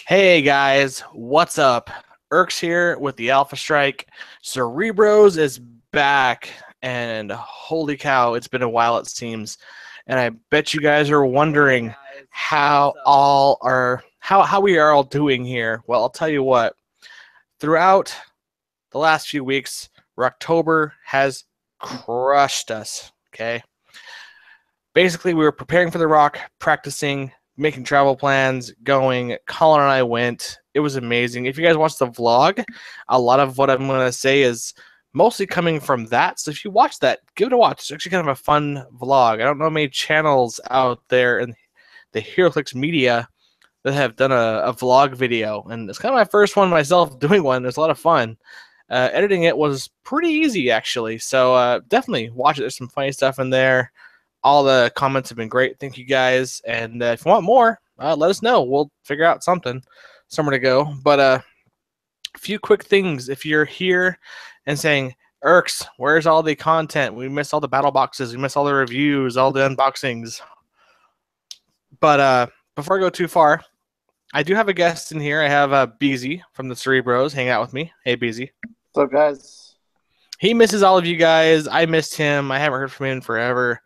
Hey guys, what's up? Erx here with the Alpha Strike. Cere-Bros is back, and holy cow, it's been a while it seems. And I bet you guys are wondering how we are all doing here. Well, I'll tell you what. Throughout the last few weeks, Roctober has crushed us. Okay, basically we were preparing for the rock, practicing, making travel plans, going. Colin and I went. It was amazing. If you guys watch the vlog, a lot of what I'm going to say is mostly coming from that. So if you watch that, give it a watch. It's actually kind of a fun vlog. I don't know many channels out there in the Heroclix media that have done a vlog video, and it's kind of my first one myself doing one. It's a lot of fun. Editing it was pretty easy actually, so definitely watch it. There's some funny stuff in there. All the comments have been great. Thank you guys. And if you want more, let us know. We'll figure out somewhere to go. But a few quick things. If you're here and saying, Erx, where's all the content? We miss all the battle boxes. We miss all the reviews, all the unboxings. But before I go too far, I do have a guest in here. I have Beezie from the Cere-Bros hang out with me. Hey, Beezie. What's up, guys? He misses all of you guys. I missed him. I haven't heard from him in forever.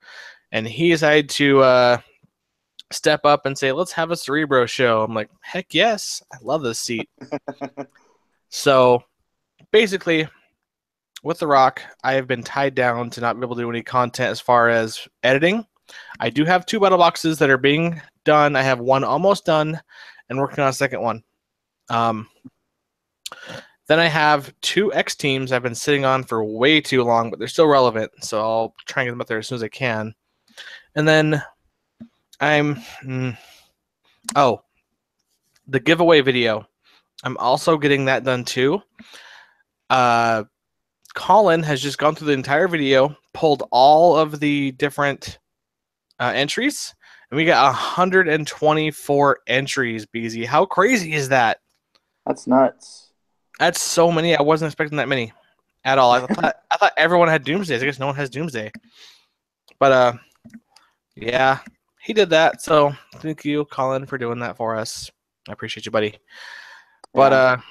And he decided to step up and say, let's have a Cere-Bro show. I'm like, heck yes. I love this seat. So basically, with The Rock, I have been tied down to not be able to do any content as far as editing. I do have 2 battle boxes that are being done. I have one almost done and working on a second one. Then I have 2 X teams I've been sitting on for way too long, but they're still relevant. So I'll try and get them up there as soon as I can. And then the giveaway video. I'm also getting that done too. Colin has just gone through the entire video, pulled all of the different entries, and we got 124 entries, Beezy. How crazy is that? That's nuts. That's so many. I wasn't expecting that many at all. I thought everyone had Doomsdays. I guess no one has Doomsday. But yeah, he did that. So thank you, Colin, for doing that for us. I appreciate you, buddy. But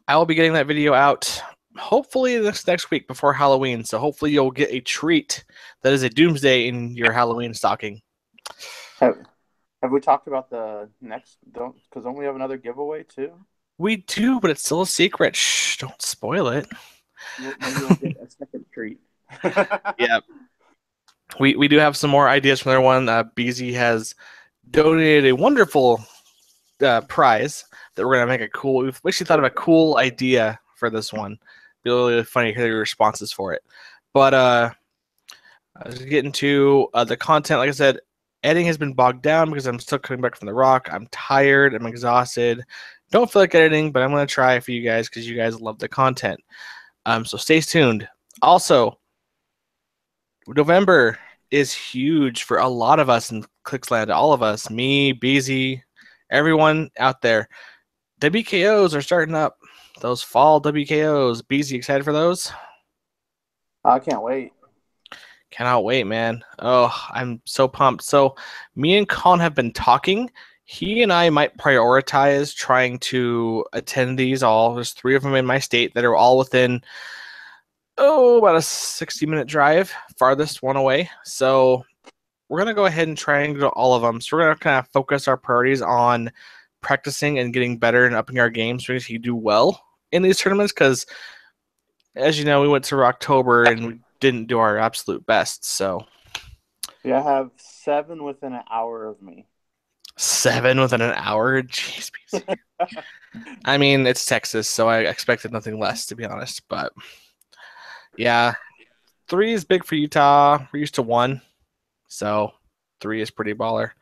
I will be getting that video out hopefully this next week before Halloween. So hopefully you'll get a treat that is a Doomsday in your Halloween stocking. Have we talked about the next? Don't we have another giveaway too? We do, but it's still a secret. Shh, don't spoil it. Maybe we'll get a second treat. Yeah. We do have some more ideas from their one. Beezie has donated a wonderful prize that we're going to make a cool. We've actually thought of a cool idea for this one. It'll be really funny to hear your responses for it. But I was getting to the content. Like I said, editing has been bogged down because I'm still coming back from the rock. I'm tired. I'm exhausted. Don't feel like editing, but I'm going to try for you guys because you guys love the content. So stay tuned. Also, November is huge for a lot of us in Clixland. All of us, me, Beezy, everyone out there. WKOs are starting up. Those fall WKOs. Beezy, excited for those? I can't wait. Cannot wait, man. Oh, I'm so pumped. So me and Colin have been talking. He and I might prioritize trying to attend these all. There's 3 of them in my state that are all within about a 60-minute drive, farthest one away. So we're going to go ahead and try and go to all of them. So we're going to kind of focus our priorities on practicing and getting better and upping our games so we can do well in these tournaments because, as you know, we went to Roctober and we didn't do our absolute best. So Yeah, I have 7 within an hour of me. 7 within an hour? Jeez. I mean, it's Texas, so I expected nothing less, to be honest. But yeah, 3 is big for Utah. We're used to 1, so 3 is pretty baller.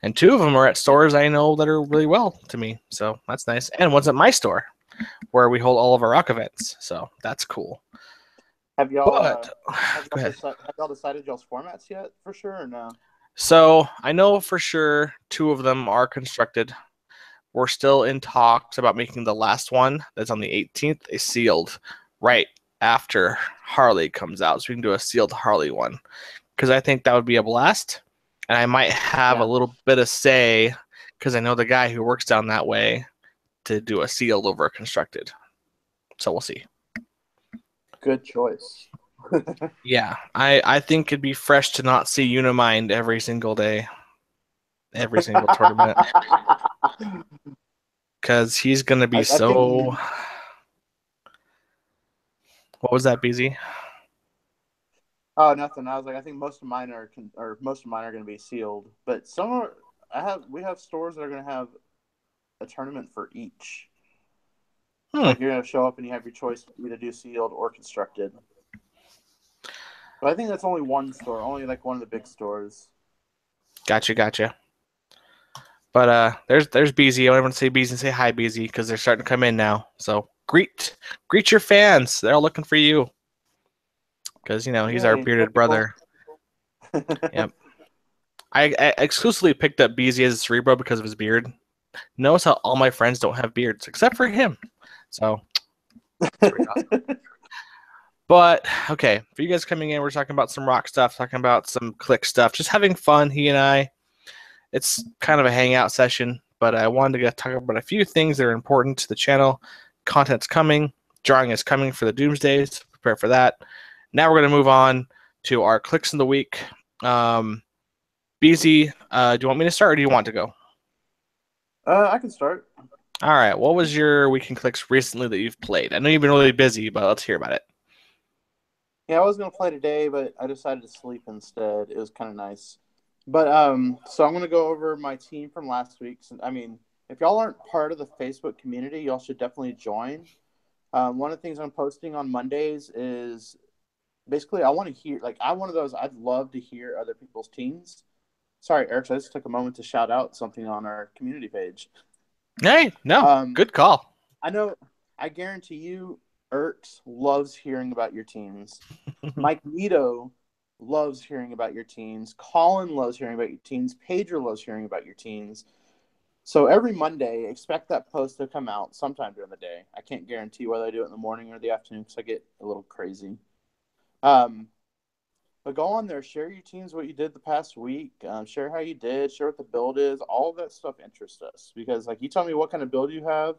And 2 of them are at stores I know that are really well to me, so that's nice. And one's at my store, where we hold all of our rock events, so that's cool. Have y'all decided y'all's formats yet, for sure, or no? So I know for sure 2 of them are constructed. We're still in talks about making the last one that's on the 18th a sealed right after Harley comes out, so we can do a sealed Harley one because I think that would be a blast, and I might have a little bit of say because I know the guy who works down that way to do a sealed over a constructed. So we'll see. Good choice. Yeah, I think it'd be fresh to not see Unimind every single day, every single tournament, because he's gonna be I so. think, What was that, BZ? oh, nothing. I was like, I think most of mine are going to be sealed, but some are. We have stores that are going to have a tournament for each. Like you're going to show up and you have your choice to either do sealed or constructed. But I think that's only one store, only like one of the big stores. Gotcha. But there's Beezie. I want to say Beezie and say hi, Beezie, because they're starting to come in now. So greet your fans. They're all looking for you, because he's our bearded brother. Yep. I exclusively picked up Beezie as a Cere-Bro because of his beard. Notice how all my friends don't have beards except for him. So, but okay, for you guys coming in, we're talking about some rock stuff, talking about some Clix stuff, just having fun. He and I. It's kind of a hangout session, but I wanted to talk about a few things that are important to the channel. Content's coming, drawing is coming for the Doomsdays. Prepare for that. Now we're going to move on to our Clix of the week. Beezy, do you want me to start or do you want to go? I can start. All right. What was your weekend Clix recently that you've played? I know you've been really busy, but let's hear about it. Yeah, I was going to play today, but I decided to sleep instead. It was kind of nice. But so I'm going to go over my team from last week. I mean, if y'all aren't part of the Facebook community, y'all should definitely join. One of the things I'm posting on Mondays is basically I want to hear, like, I'm one of those, I'd love to hear other people's teams. Sorry, Erx, I just took a moment to shout out something on our community page. Hey, no, good call. I know, I guarantee you, Erx loves hearing about your teams. Mike Nito loves hearing about your teams. Colin loves hearing about your teams. Pedro loves hearing about your teams. So every Monday, expect that post to come out sometime during the day. I can't guarantee whether I do it in the morning or the afternoon because I get a little crazy. But go on there, share your teams, what you did the past week, share how you did, share what the build is. All of that stuff interests us because, like, you tell me what kind of build you have.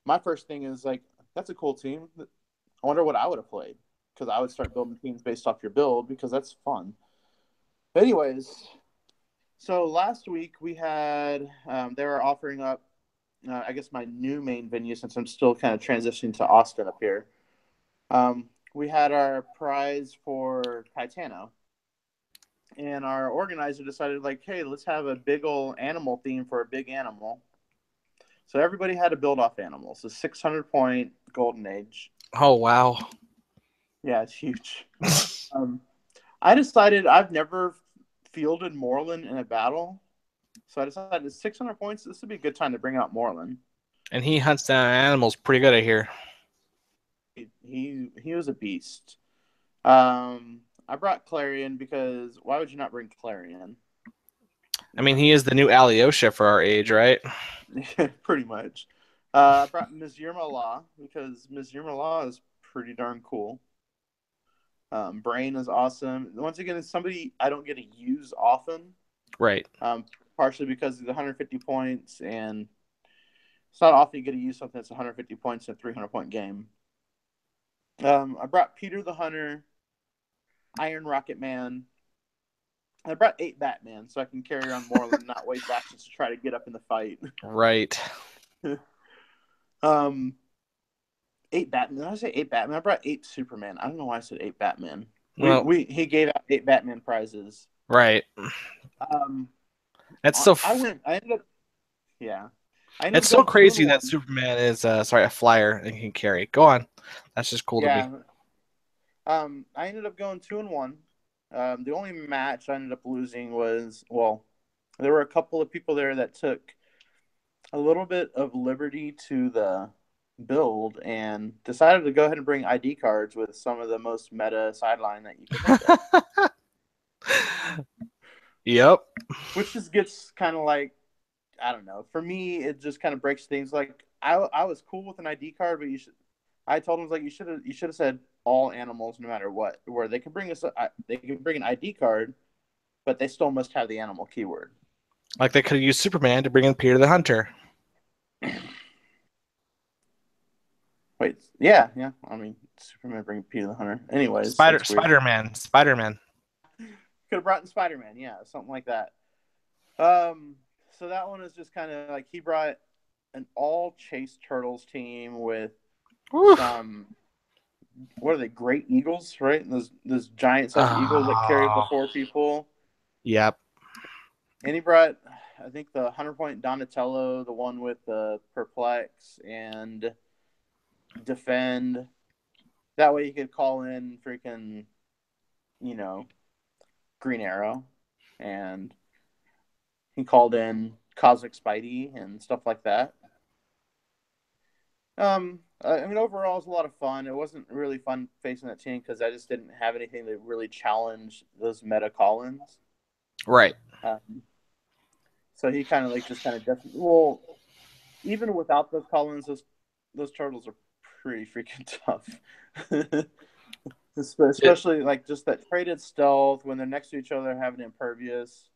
My first thing is, like, that's a cool team. I wonder what I would have played because I would start building teams based off your build because that's fun. But anyways, so last week we had they were offering up, I guess, my new main venue since I'm still kind of transitioning to Austin up here. We had our prize for Titano. And our organizer decided, like, hey, let's have a big old animal theme for a big animal. So everybody had to build off animals. A 600-point golden age. Oh, wow. Yeah, it's huge. I decided I've never fielded Moreland in a battle. So I decided 600 points, this would be a good time to bring out Moreland. And he hunts down animals pretty good, I hear. He was a beast. I brought Clarion because why would you not bring Clarion? I mean, he is the new Alyosha for our age, right? Pretty much. I brought Ms. Yerma Law because Ms. Yerma Law is pretty darn cool. Brain is awesome. Once again, it's somebody I don't get to use often. Right. Partially because of the 150 points, and it's not often you get to use something that's 150 points in a 300-point game. I brought Peter the Hunter, Iron Rocket Man. I brought 8 Batman so I can carry on Moreland and not waste actions to try to get up in the fight. Right. 8 Batman. Did I say 8 Batman? I brought 8 Superman. I don't know why I said 8 Batman. Well, he gave out 8 Batman prizes. Right. That's so. It's so crazy that Superman is a flyer and can carry. Go on. That's just cool to me. I ended up going 2-1. The only match I ended up losing was, there were a couple of people there that took a little bit of liberty to the build and decided to go ahead and bring ID cards with some of the most meta sideline that you can think of. Yep. Which just gets kind of like, I don't know. For me, it just kind of breaks things. Like, I was cool with an ID card, but I told him, like, you should have said all animals no matter what. Where they can bring an ID card, but they still must have the animal keyword. Like they could have used Superman to bring in Peter the Hunter. Wait, yeah. I mean, Superman bringing Peter the Hunter. Anyways, that's weird. Spider-Man. Could have brought in Spider-Man, yeah, something like that. So that one is just kind of like he brought an all Chase Turtles team with some. What are they? Great Eagles, right? Those giant size eagles that carry the 4 people. Yep. And he brought, I think, the 100-point Donatello, the one with the Perplex and Defend. That way you could call in freaking, Green Arrow. And he called in Cosmic Spidey and stuff like that. I mean, overall, it was a lot of fun. It wasn't really fun facing that team because I just didn't have anything that really challenged those meta call-ins. Right. So he kind of well, even without those call-ins, those turtles are pretty freaking tough. Especially like just that traded stealth when they're next to each other, having impervious,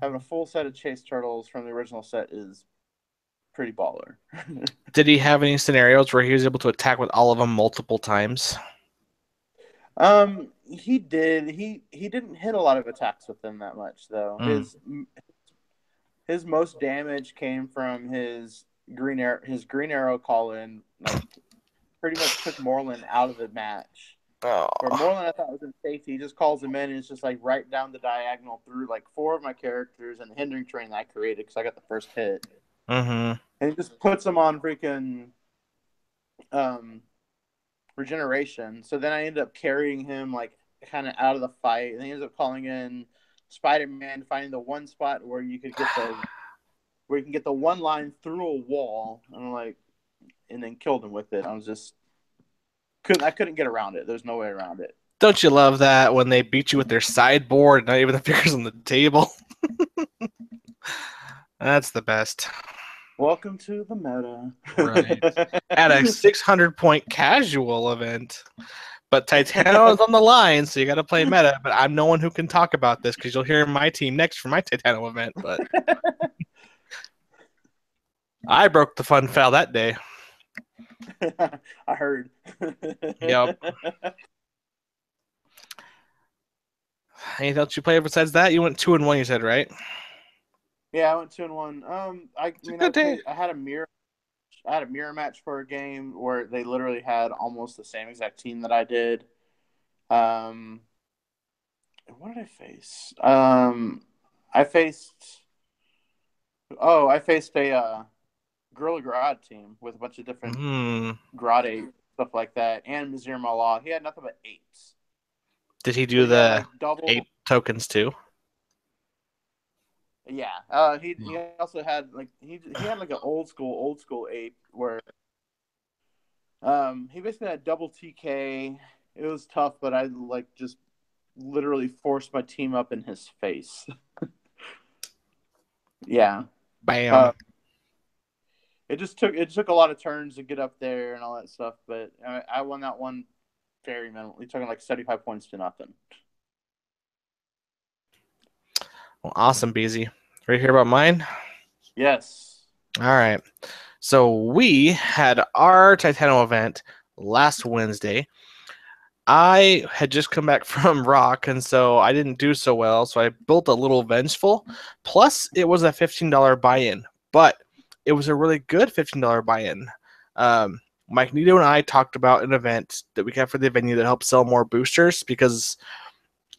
having a full set of Chase Turtles from the original set is pretty baller. Did he have any scenarios where he was able to attack with all of them multiple times? He did. He didn't hit a lot of attacks with them that much though. His most damage came from his green arrow call-in. Like, pretty much took Moreland out of the match. Oh. Where Moreland, I thought, was in safety. He just calls him in and it's just like right down the diagonal through like 4 of my characters and the hindering terrain that I created because I got the first hit. Mm-hmm. And he just puts him on freaking regeneration. So then I ended up carrying him like kind of out of the fight, and he ends up calling in Spider-Man, finding the one spot where you can get the one line through a wall, and then killed him with it. I couldn't get around it. There's no way around it. Don't you love that when they beat you with their sideboard, not even the figures on the table? That's the best. Welcome to the meta. Right. At a 600-point casual event. But Titano is on the line, so you got to play meta. But I'm no one who can talk about this because you'll hear my team next for my Titano event. But I broke the fun foul that day. I heard. Yep. Anything else you played besides that? You went 2-1, you said, right? Yeah, I went 2-1. I had a mirror match for a game where they literally had almost the same exact team that I did. What did I face? I faced a Gorilla Grodd team with a bunch of different Grodd 8 stuff like that, and Mizir Mallah. He had nothing but 8s. Did he do the double 8 tokens too? Yeah. He also had he had like an old school 8 where he basically had double TK. It was tough, but I just literally forced my team up in his face. Yeah. Bam. It took a lot of turns to get up there and all that stuff, but I won that one very minimally, talking like 75 points to nothing. Well, awesome, Beezie. Ready to hear about mine? Yes. All right. So we had our Titano event last Wednesday. I had just come back from ROC, and so I didn't do so well. So I built a little vengeful. Plus, it was a $15 buy-in, but it was a really good $15 buy-in. Mike Nito and I talked about an event that we have for the venue that helps sell more boosters because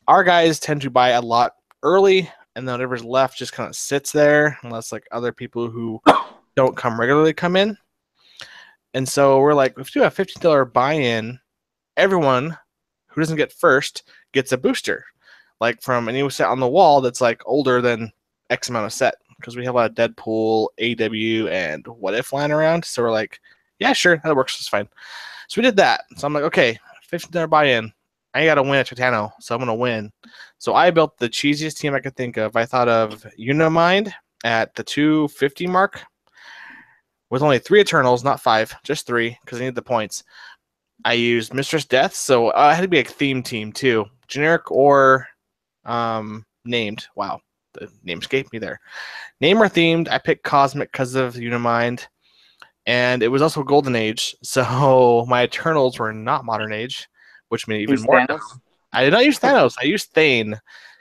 our guys tend to buy a lot early, and then whatever's left just kind of sits there unless like other people who don't come regularly come in. And so we're like, if you do a $15 buy-in, everyone who doesn't get first gets a booster, like from a new set on the wall that's like older than X amount of set, because we have a lot of Deadpool, AW, and What If lying around. So we're like, yeah, sure, that works. It's fine. So we did that. So I'm like, okay, $15 buy-in. I got to win at Titano, so I'm going to win. So I built the cheesiest team I could think of. I thought of Unimind at the 250 mark with only 3 Eternals, not 5, just 3, because I needed the points. I used Mistress Death, so it had to be a theme team too. Generic or named. Wow. the name escaped me there. Namor themed. I picked Cosmic because of Unimind, and it was also Golden Age, so my Eternals were not Modern Age, which made it even more dumb. I did not use Thanos. I used Thane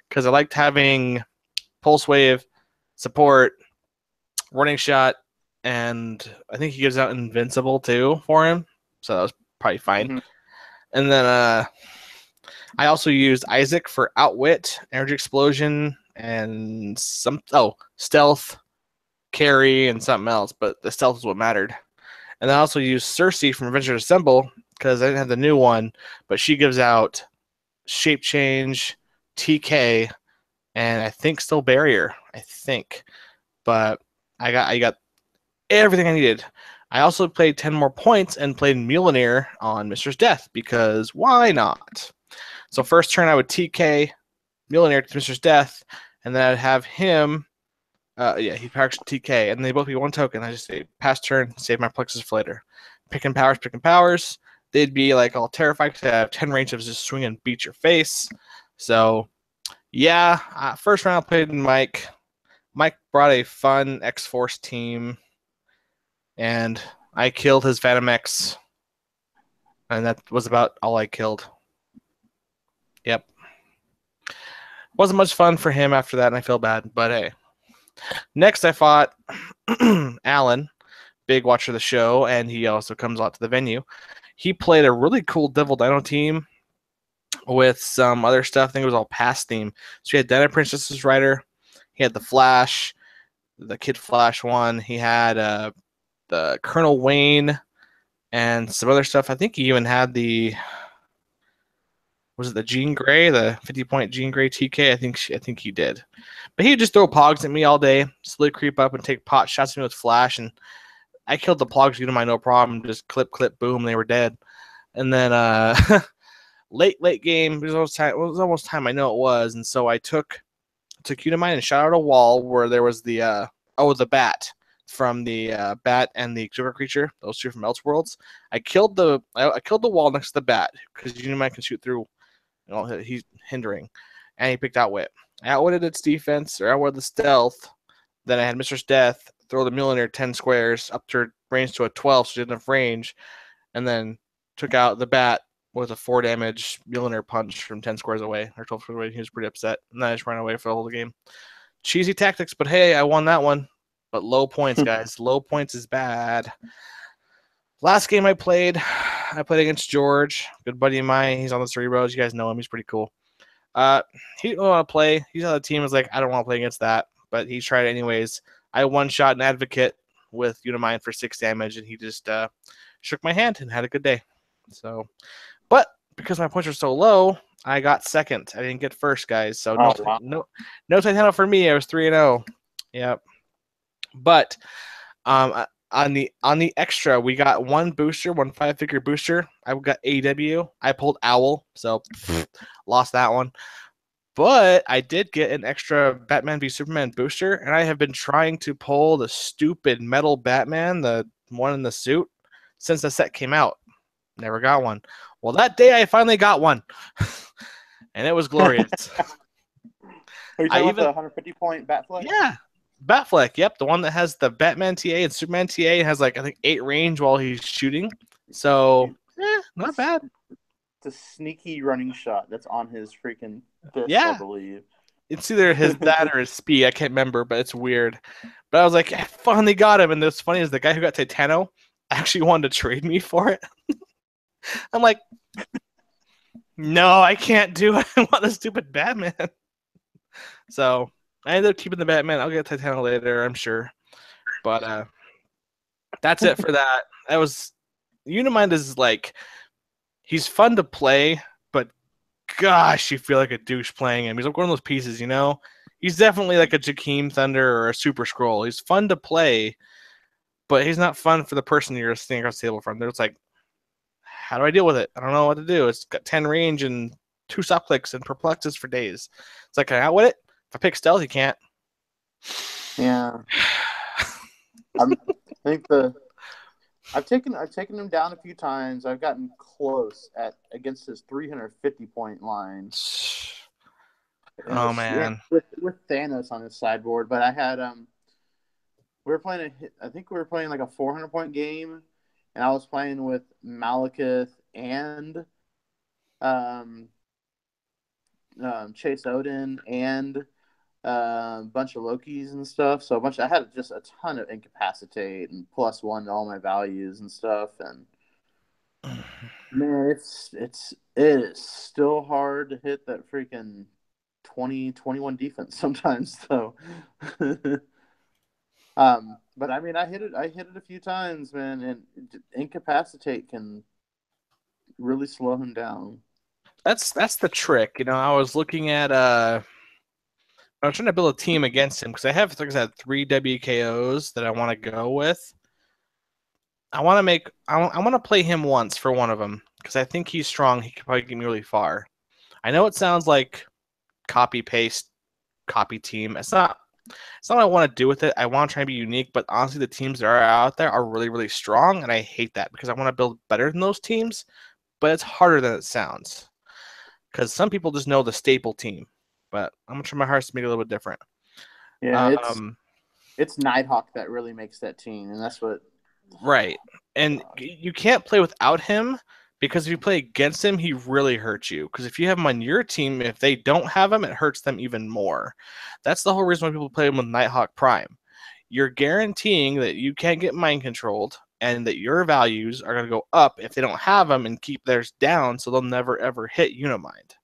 because I liked having Pulse Wave, support, Running Shot, and I think he gives out Invincible too for him, so that was probably fine. Mm-hmm. And then I also used Isaac for Outwit, Energy Explosion, and Stealth, Carry, and something else, but the Stealth is what mattered. And I also used Cersei from Avengers Assemble because I didn't have the new one, but she gives out Shape Change, TK, and I think still Barrier. I think, but I got everything I needed. I also played 10 more points and played Mjolnir on Mistress Death because why not? So first turn I would TK Mjolnir to Mistress Death, and then I'd have him. He'd power TK, and they both be one token. I just say pass turn, save my plexus for later. Picking powers. They'd be like all terrified to have 10 range of just swing and beat your face. So yeah, first round I played Mike. Mike brought a fun X-Force team, and I killed his Phantom X, and that was about all I killed. Yep. Wasn't much fun for him after that, and I feel bad, but hey. Next, I fought Alan, big watcher of the show, and he also comes out to the venue. He played a really cool Devil Dino team with some other stuff. I think it was all past theme. So he had Dino Princess's Rider. He had the Flash, the Kid Flash one. He had the Colonel Wayne and some other stuff. I think he even had was it the Jean Grey, the 50-point Jean Grey TK? I think he did. But he would just throw pogs at me all day, slowly creep up and take pot shots at me with Flash, and I killed the pogs using my no problem. Just clip, boom, they were dead. And then late game, it was almost time I know it was, and so I took Unimind and shot out a wall where there was the bat from the bat and the Joker creature, those two from Elseworlds. I killed the wall next to the bat because Unimind can shoot through. He's hindering, and he picked Outwit. I outwitted its defense, or outwitted the stealth. Then I had Mistress Death throw the Mjolnir 10 squares up to range to a 12, so she didn't have range, and then took out the bat with a 4 damage Mjolnir punch from 10 squares away, or 12 squares away. He was pretty upset, and then I just ran away for the whole game. Cheesy tactics, but hey, I won that one. But low points, guys. Low points is bad. Last game I played against George, good buddy of mine. He's on the Cere-Bros. You guys know him. He's pretty cool. He didn't want to play. He's on the team. Was like, I don't want to play against that, but he tried it anyways. I one-shot an Advocate with Unimind for 6 damage, and he just shook my hand and had a good day. So, but because my points were so low, I got second. I didn't get first, guys. So no Titano for me. I was 3-0. Yep. But on the extra, we got one 5-figure booster. I got AW. I pulled Owl, so lost that one. But I did get an extra Batman v Superman booster, and I have been trying to pull the stupid metal Batman, the one in the suit, since the set came out. Never got one. Well, that day I finally got one, and it was glorious. Are you talking about the 150-point Batfleck? Yeah. Batfleck, yep, the one that has the Batman TA and Superman TA and has like I think 8 range while he's shooting. So not bad. It's a sneaky running shot that's on his freaking fist, I believe. It's either that or his speed. I can't remember, but it's weird. But I was like, I finally got him, and what's funny is the guy who got Titano actually wanted to trade me for it. I'm like, no, I can't do it. I want the stupid Batman. So I ended up keeping the Batman. I'll get Titano later, I'm sure. But that's it for that. That was Unimind is like, he's fun to play, but gosh, you feel like a douche playing him. He's like one of those pieces, you know? He's definitely like a Jakeem Thunder or a Super Scroll. He's fun to play, but he's not fun for the person you're sitting across the table from. It's like, how do I deal with it? I don't know what to do. It's got 10 range and 2 stop clicks and perplexes for days. It's like, can I outwit it? If I pick stealth, you can't. Yeah. I've taken him down a few times. I've gotten close against his 350-point line. Oh Yeah, man. with Thanos on his sideboard. But I had we were playing I think we were playing like a 400-point game, and I was playing with Malekith and um, Chase Odin and a bunch of Lokis and stuff. So I had just a ton of incapacitate and +1 to all my values and stuff. And man, it is still hard to hit that freaking 20-21 defense sometimes. So, but I mean, I hit it a few times, man, and incapacitate can really slow him down. That's the trick. I was looking at I was trying to build a team against him because I have, like I said, 3 WKOs that I want to go with. I want to play him once for one of them because I think he's strong. He could probably get me really far. I know it sounds like copy paste, copy team. It's not. It's not what I want to do with it. I want to try and be unique, but honestly, the teams that are out there are really, really strong, and I hate that because I want to build better than those teams, but it's harder than it sounds because some people just know the staple team, but I'm gonna try my hardest to make it a little bit different. Yeah, Um, it's Nighthawk that really makes that team, and that's what. right, and you can't play without him because if you play against him, he really hurts you. Because if you have him on your team, if they don't have him, it hurts them even more. That's the whole reason why people play him with Nighthawk Prime. You're guaranteeing that you can't get mind controlled and that your values are going to go up if they don't have them and keep theirs down so they'll never ever hit Unimind.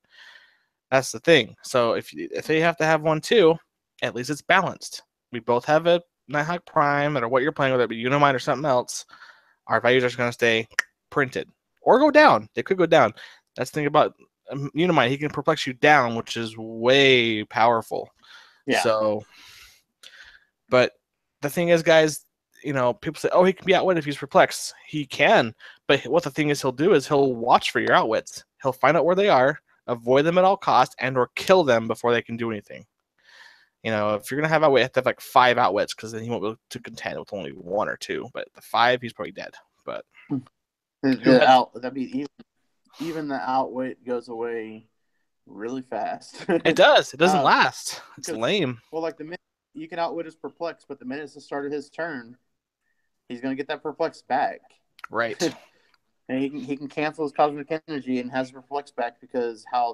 That's the thing. So if they have to have one too, at least it's balanced. We both have a Nighthawk Prime, or what you're playing with, it be Unimind or something else. Our values are going to stay printed or go down. They could go down. That's the thing about Unimind. He can perplex you down, which is way powerful. Yeah. So, but the thing is, guys, people say, oh, he can be outwitted if he's perplexed. He can, but what the thing is he'll do is he'll watch for your outwits. He'll find out where they are, avoid them at all costs, and or kill them before they can do anything. If you're going to have outwit, you have to have like 5 outwits because then he won't be able to contend with only 1 or 2. But the 5, he's probably dead. But even the outwit goes away really fast. It does. It doesn't last. It's lame. Well, like the minute you can outwit his perplex, but the minute it's the start of his turn, he's going to get that perplex back. Right. And he can cancel his cosmic energy and has perplex back because how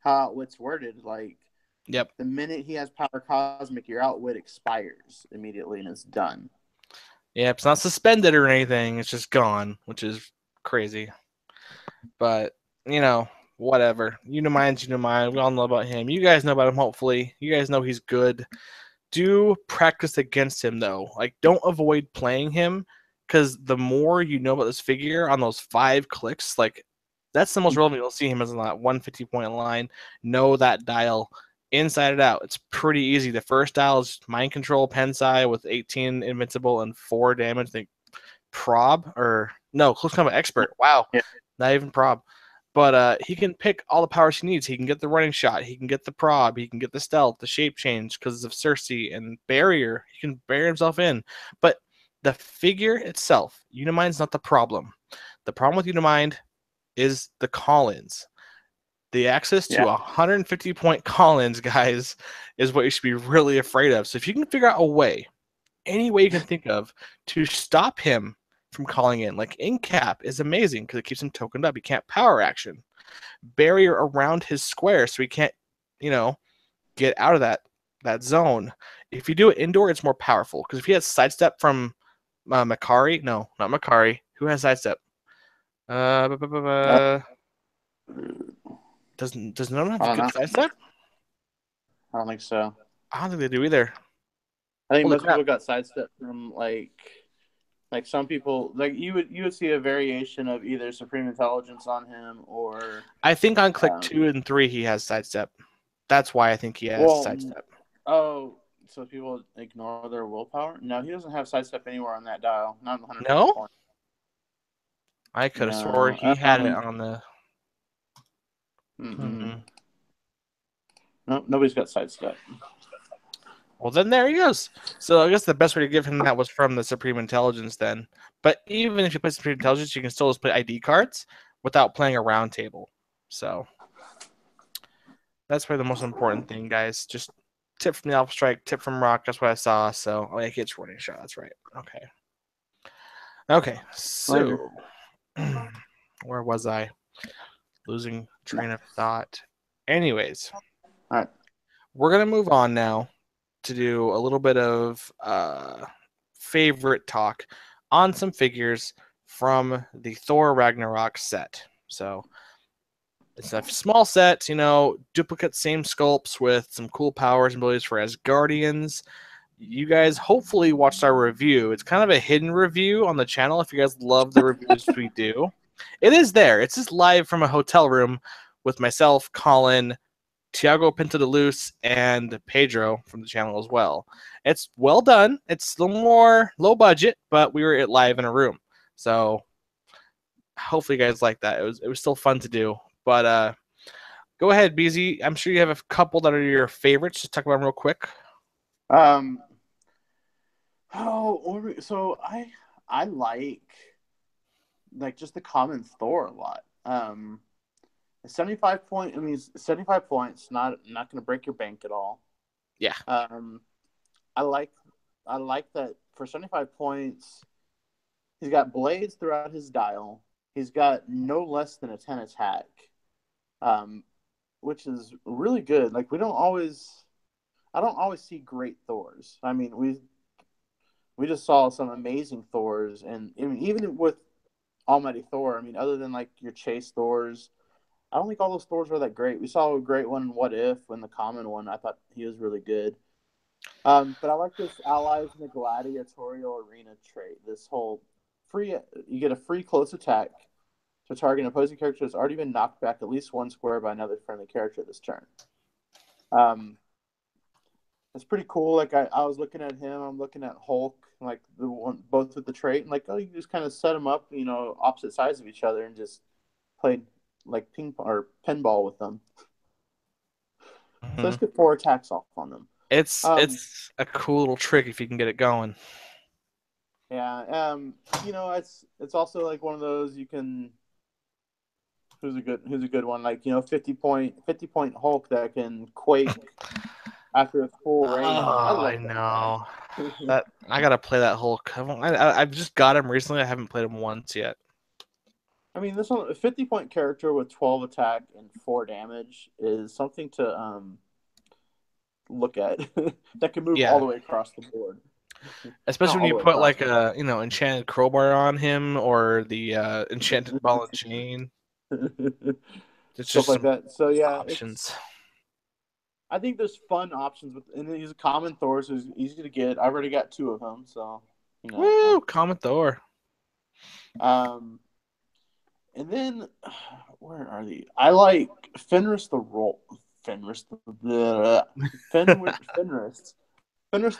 outwit's worded, like. Yep. The minute he has power cosmic, your outwit expires immediately and it's done. Yeah, it's not suspended or anything. It's just gone, which is crazy. But, whatever. Unimind's Unimind. We all know about him. You guys know about him, hopefully. You guys know he's good. Do practice against him, though. Like, don't avoid playing him because the more you know about this figure on those 5 clicks, like, that's the most relevant. You'll see him as on that 150-point line. Know that dial inside and out. It's pretty easy. The first dial is Mind Control Pensai with 18 Invincible and 4 damage. I think Prob or no, Close Combat Expert. Wow, yeah. Not even Prob. But he can pick all the powers he needs. He can get the running shot. He can get the Prob. He can get the stealth, the shape change because of Cersei and barrier. He can bury himself in. But the figure itself, Unimind's not the problem. The problem with Unimind is the call-ins. The access to 150-point call-ins, guys, is what you should be really afraid of. So if you can figure out a way, any way you can think of, to stop him from calling in, like Incap is amazing because it keeps him tokened up. He can't power action. Barrier around his square so he can't, get out of that zone. If you do it indoor, it's more powerful because if he has sidestep from Makari, no, not Makari. Who has sidestep? Does none of them have good sidestep? I don't think so. I don't think they do either. I think most people got sidestep from like some people. Like you would see a variation of either Supreme Intelligence on him or. I think on click 2 and 3 he has sidestep. That's why I think he has sidestep. Oh, so people ignore their willpower? No, he doesn't have sidestep anywhere on that dial. Not 100. No. I could have swore he had it on the. No, nobody's got sidestep. Well, then there he goes. So I guess the best way to give him that was from the Supreme Intelligence then. But even if you play Supreme Intelligence, you can still just play ID cards without playing a round table. So That's probably the most important thing, guys. Just tip from the Alpha Strike, tip from Rock. That's what I saw. So, oh, yeah, he gets warning shot. That's right. Okay. Okay. So, where was I? Losing train of thought. Anyways, All right. we're gonna move on now to do a little bit of favorite talk on some figures from the Thor Ragnarok set. So it's a small set, duplicate same sculpts with some cool powers and abilities for Asgardians. You guys hopefully watched our review. It's kind of a hidden review on the channel if you guys love the reviews we do. It is there. It's just live from a hotel room with myself, Colin, Tiago Pinto de Luz, and Pedro from the channel as well. It's well done. It's a little more low budget, but we were live in a room. So hopefully you guys like that. It was still fun to do. But go ahead, Beezie. I'm sure you have a couple that are your favorites. Just talk about them real quick. So I like just the common Thor a lot. 75 points, not going to break your bank at all. Yeah. I like that for 75 points. He's got blades throughout his dial. He's got no less than a 10 attack, which is really good. Like I don't always see great Thors. I mean, we just saw some amazing Thors, and I mean, even with Almighty Thor, I mean, other than like your chase Thors, I don't think all those Thors were that great. We saw a great one in What If, and the common one. I thought he was really good. But I like this allies in the gladiatorial arena trait. This whole you get a free close attack to target an opposing character that's already been knocked back at least one square by another friendly character this turn. It's pretty cool. Like I was looking at him, I'm looking at Hulk, like the one both with the trait, and like you just kind of set them up, opposite sides of each other, and just played like ping pong or pinball with them. Mm-hmm. So let's get 4 attacks off on them. It's a cool little trick if you can get it going. Yeah. It's also like one of those you can. Who's a good one? Like 50 point Hulk that can quake after its full range. I know. That I gotta play that Hulk. I've just got him recently. I haven't played him once yet. I mean, this one, a 50-point character with 12 attack and 4 damage is something to look at. That can move all the way across the board. Especially when you put like a enchanted crowbar on him or the enchanted ball and chain. It's stuff like that. So yeah, options. I think there's fun options and he's a common Thor, so he's easy to get. I've already got 2 of them, so Woo, common Thor. And then where are they? I like Fenris the Wolf. Fenris the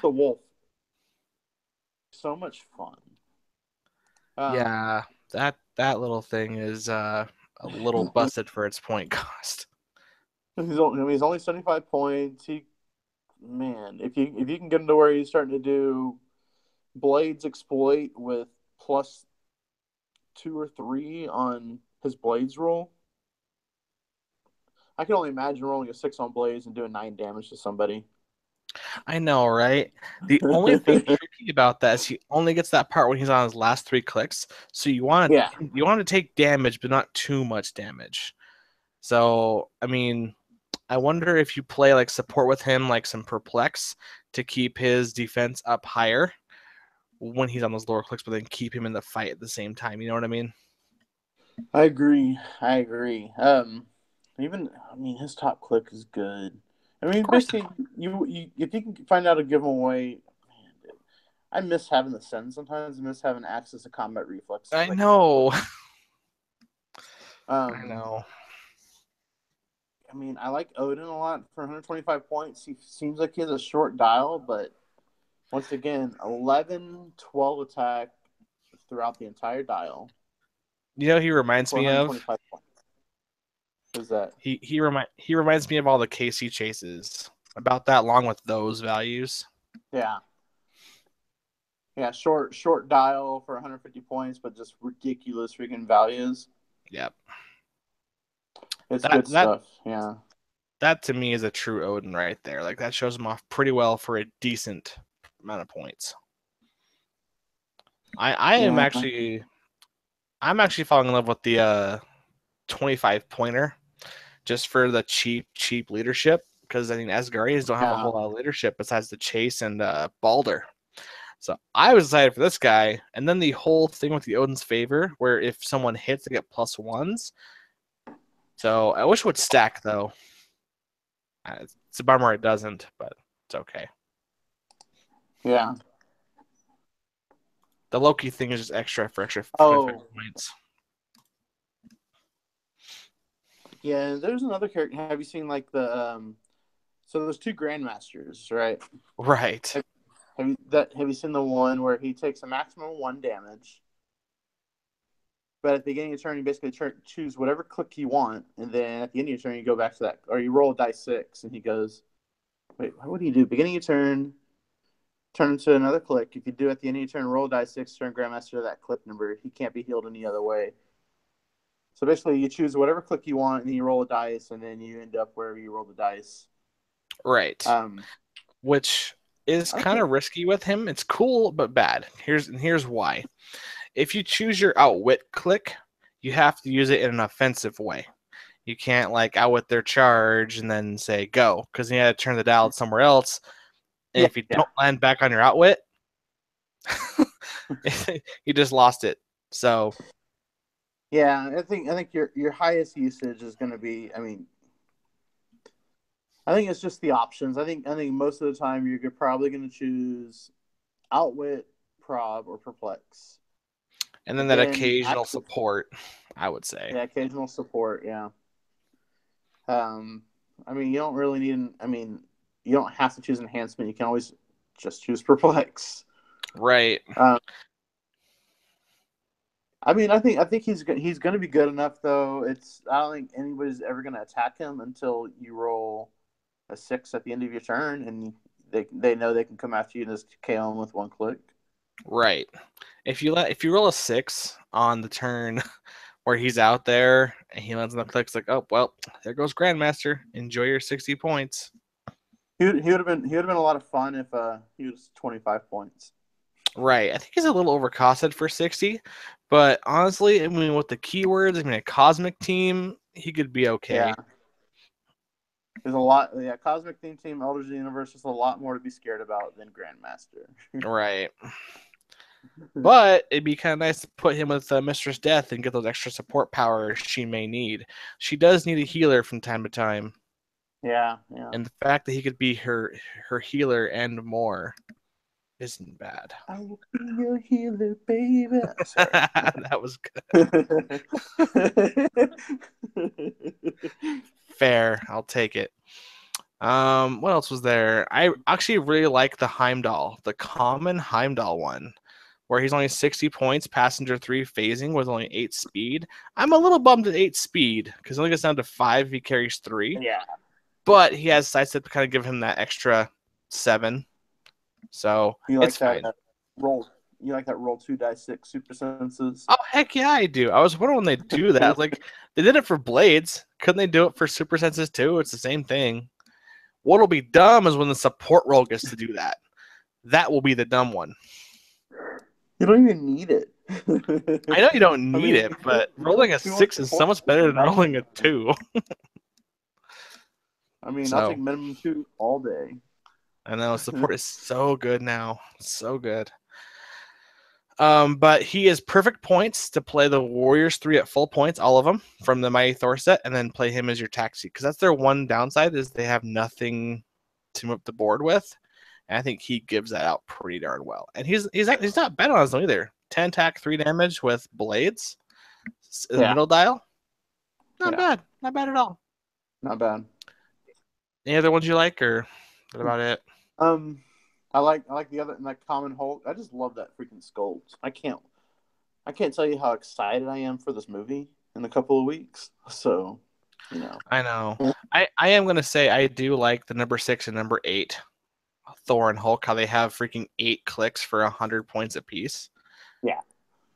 Wolf. So much fun. Yeah, that little thing is a little busted for its point cost. He's only 75 points. If you can get him to where he's starting to do Blades exploit with plus 2 or 3 on his Blades roll, I can only imagine rolling a 6 on Blades and doing 9 damage to somebody. I know, right? The only thing tricky about that is he only gets that part when he's on his last 3 clicks. So you want to take damage, but not too much damage. So I mean, I wonder if you play like support with him, like some Perplex, to keep his defense up higher when he's on those lower clicks, but then keep him in the fight at the same time. You know what I mean? I agree. His top click is good. I mean, basically, you if you can find out a giveaway, I miss having the Send sometimes. I miss having access to combat reflexes. I know. I know. I mean, I like Odin a lot for 125 points. He seems like he has a short dial, but once again, 11, 12 attack throughout the entire dial. He reminds me of? Who's that? He reminds me of all the KC chases. About that long with those values. Yeah. Yeah, short dial for 150 points, but just ridiculous freaking values. Yep. It's good stuff. Yeah. that to me is a true Odin right there. Like that shows him off pretty well for a decent amount of points. I'm actually falling in love with the 25 pointer just for the cheap leadership, because I think Asgardians don't have a whole lot of leadership besides the Chase and Balder. So I was excited for this guy, and then the whole thing with the Odin's favor, where if someone hits, they get +1s. So I wish it would stack though. It's a bummer it doesn't, but it's okay. Yeah. The Loki thing is just extra for extra points. Yeah, there's another character. Have you seen like the so there's 2 Grandmasters, right? Right. Have you seen the one where he takes a maximum of 1 damage? But at the beginning of your turn, you basically choose whatever click you want, and then at the end of your turn, you go back to that, or you roll a dice 6, and he goes, "Wait, what do you do? Beginning of your turn, turn into another click. If you do at the end of your turn, roll a dice 6, turn Grandmaster to that click number. He can't be healed any other way." So basically, you choose whatever click you want, and then you roll a dice, and then you end up wherever you roll the dice. Right. Which is kind of risky with him. It's cool, but bad. Here's why. If you choose your outwit click, you have to use it in an offensive way. You can't like outwit their charge and then say go, because you had to turn the dial somewhere else. And if you don't land back on your outwit, you just lost it. So yeah, I think your highest usage is going to be. I think it's just the options. I think most of the time you're probably going to choose outwit, prob, or perplex. And then that occasional support, I would say. Yeah, occasional support, yeah. You don't really need you don't have to choose enhancement. You can always just choose perplex. Right. I think he's going to be good enough though. I don't think anybody's ever going to attack him until you roll a 6 at the end of your turn, and they know they can come after you and just KO him with 1 click. Right. If you roll a 6 on the turn where he's out there and he lands on the clicks, like, oh well, there goes Grandmaster. Enjoy your 60 points. He would have been a lot of fun if he was 25 points. Right. I think he's a little overcosted for 60, but honestly, with the keywords, a cosmic team, he could be okay. Yeah. There's a lot. Yeah, cosmic theme team, Elders of the Universe, is a lot more to be scared about than Grandmaster. Right. But it'd be kind of nice to put him with Mistress Death and get those extra support powers she may need. She does need a healer from time to time. Yeah. And the fact that he could be her healer and more isn't bad. I will be your healer, baby. Sorry. That was good. Fair. I'll take it. What else was there? I actually really like the Heimdall, the common Heimdall one, where he's only 60 points, passenger 3 phasing with only 8 speed. I'm a little bummed at 8 speed because it only gets down to 5 if he carries 3. Yeah. But he has sidestep to kind of give him that extra 7. So it's fine. You like that roll 2 dice 6 super senses? Oh heck yeah, I do. I was wondering when they do that. Like they did it for blades. Couldn't they do it for super senses too? It's the same thing. What'll be dumb is when the support roll gets to do that. That will be the dumb one. You don't even need it. I know you don't need it, but rolling a 6 is so much better than rolling a 2. I'll take minimum 2 all day. I know support is so good now, so good. But he is perfect points to play the Warriors 3 at full points, all of them from the Mighty Thor set, and then play him as your taxi, because that's their one downside is they have nothing to move the board with, and I think he gives that out pretty darn well. And he's not bad on his own either. 10 attack, 3 damage with blades in the middle dial. Not bad at all. Not bad. Any other ones you like, or is that about it? I like the other, like Common Hulk. I just love that freaking sculpt. I can't tell you how excited I am for this movie in a couple of weeks. So, I know. I am gonna say I do like the number 6 and number 8, Thor and Hulk. How they have freaking 8 clicks for 100 points apiece. Yeah.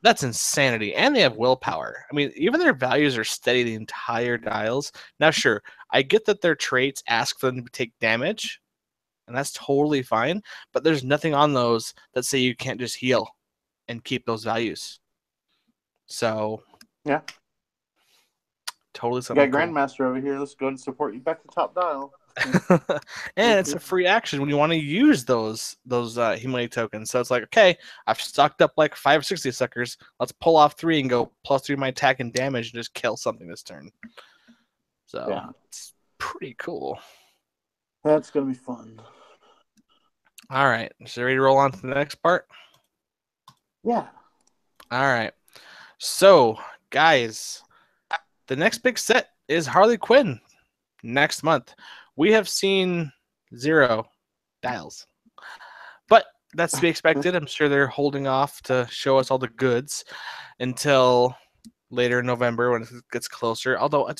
That's insanity. And they have willpower. I mean, even their values are steady the entire dials. Now, sure, I get that their traits ask for them to take damage, and that's totally fine, but there's nothing on those that say you can't just heal and keep those values. So, Yeah. totally You something got cool. Grandmaster over here. Let's go and support you back to top dial. And it's a free action when you want to use those humility tokens. So it's like, okay, I've stocked up like 560 suckers. Let's pull off 3 and go +3 my attack and damage and just kill something this turn. So Yeah. it's pretty cool. That's gonna be fun. All right, so ready to roll on to the next part? Yeah. All right. So, guys, the next big set is Harley Quinn next month. We have seen 0 dials, but that's to be expected. I'm sure they're holding off to show us all the goods until later in November when it gets closer. Although I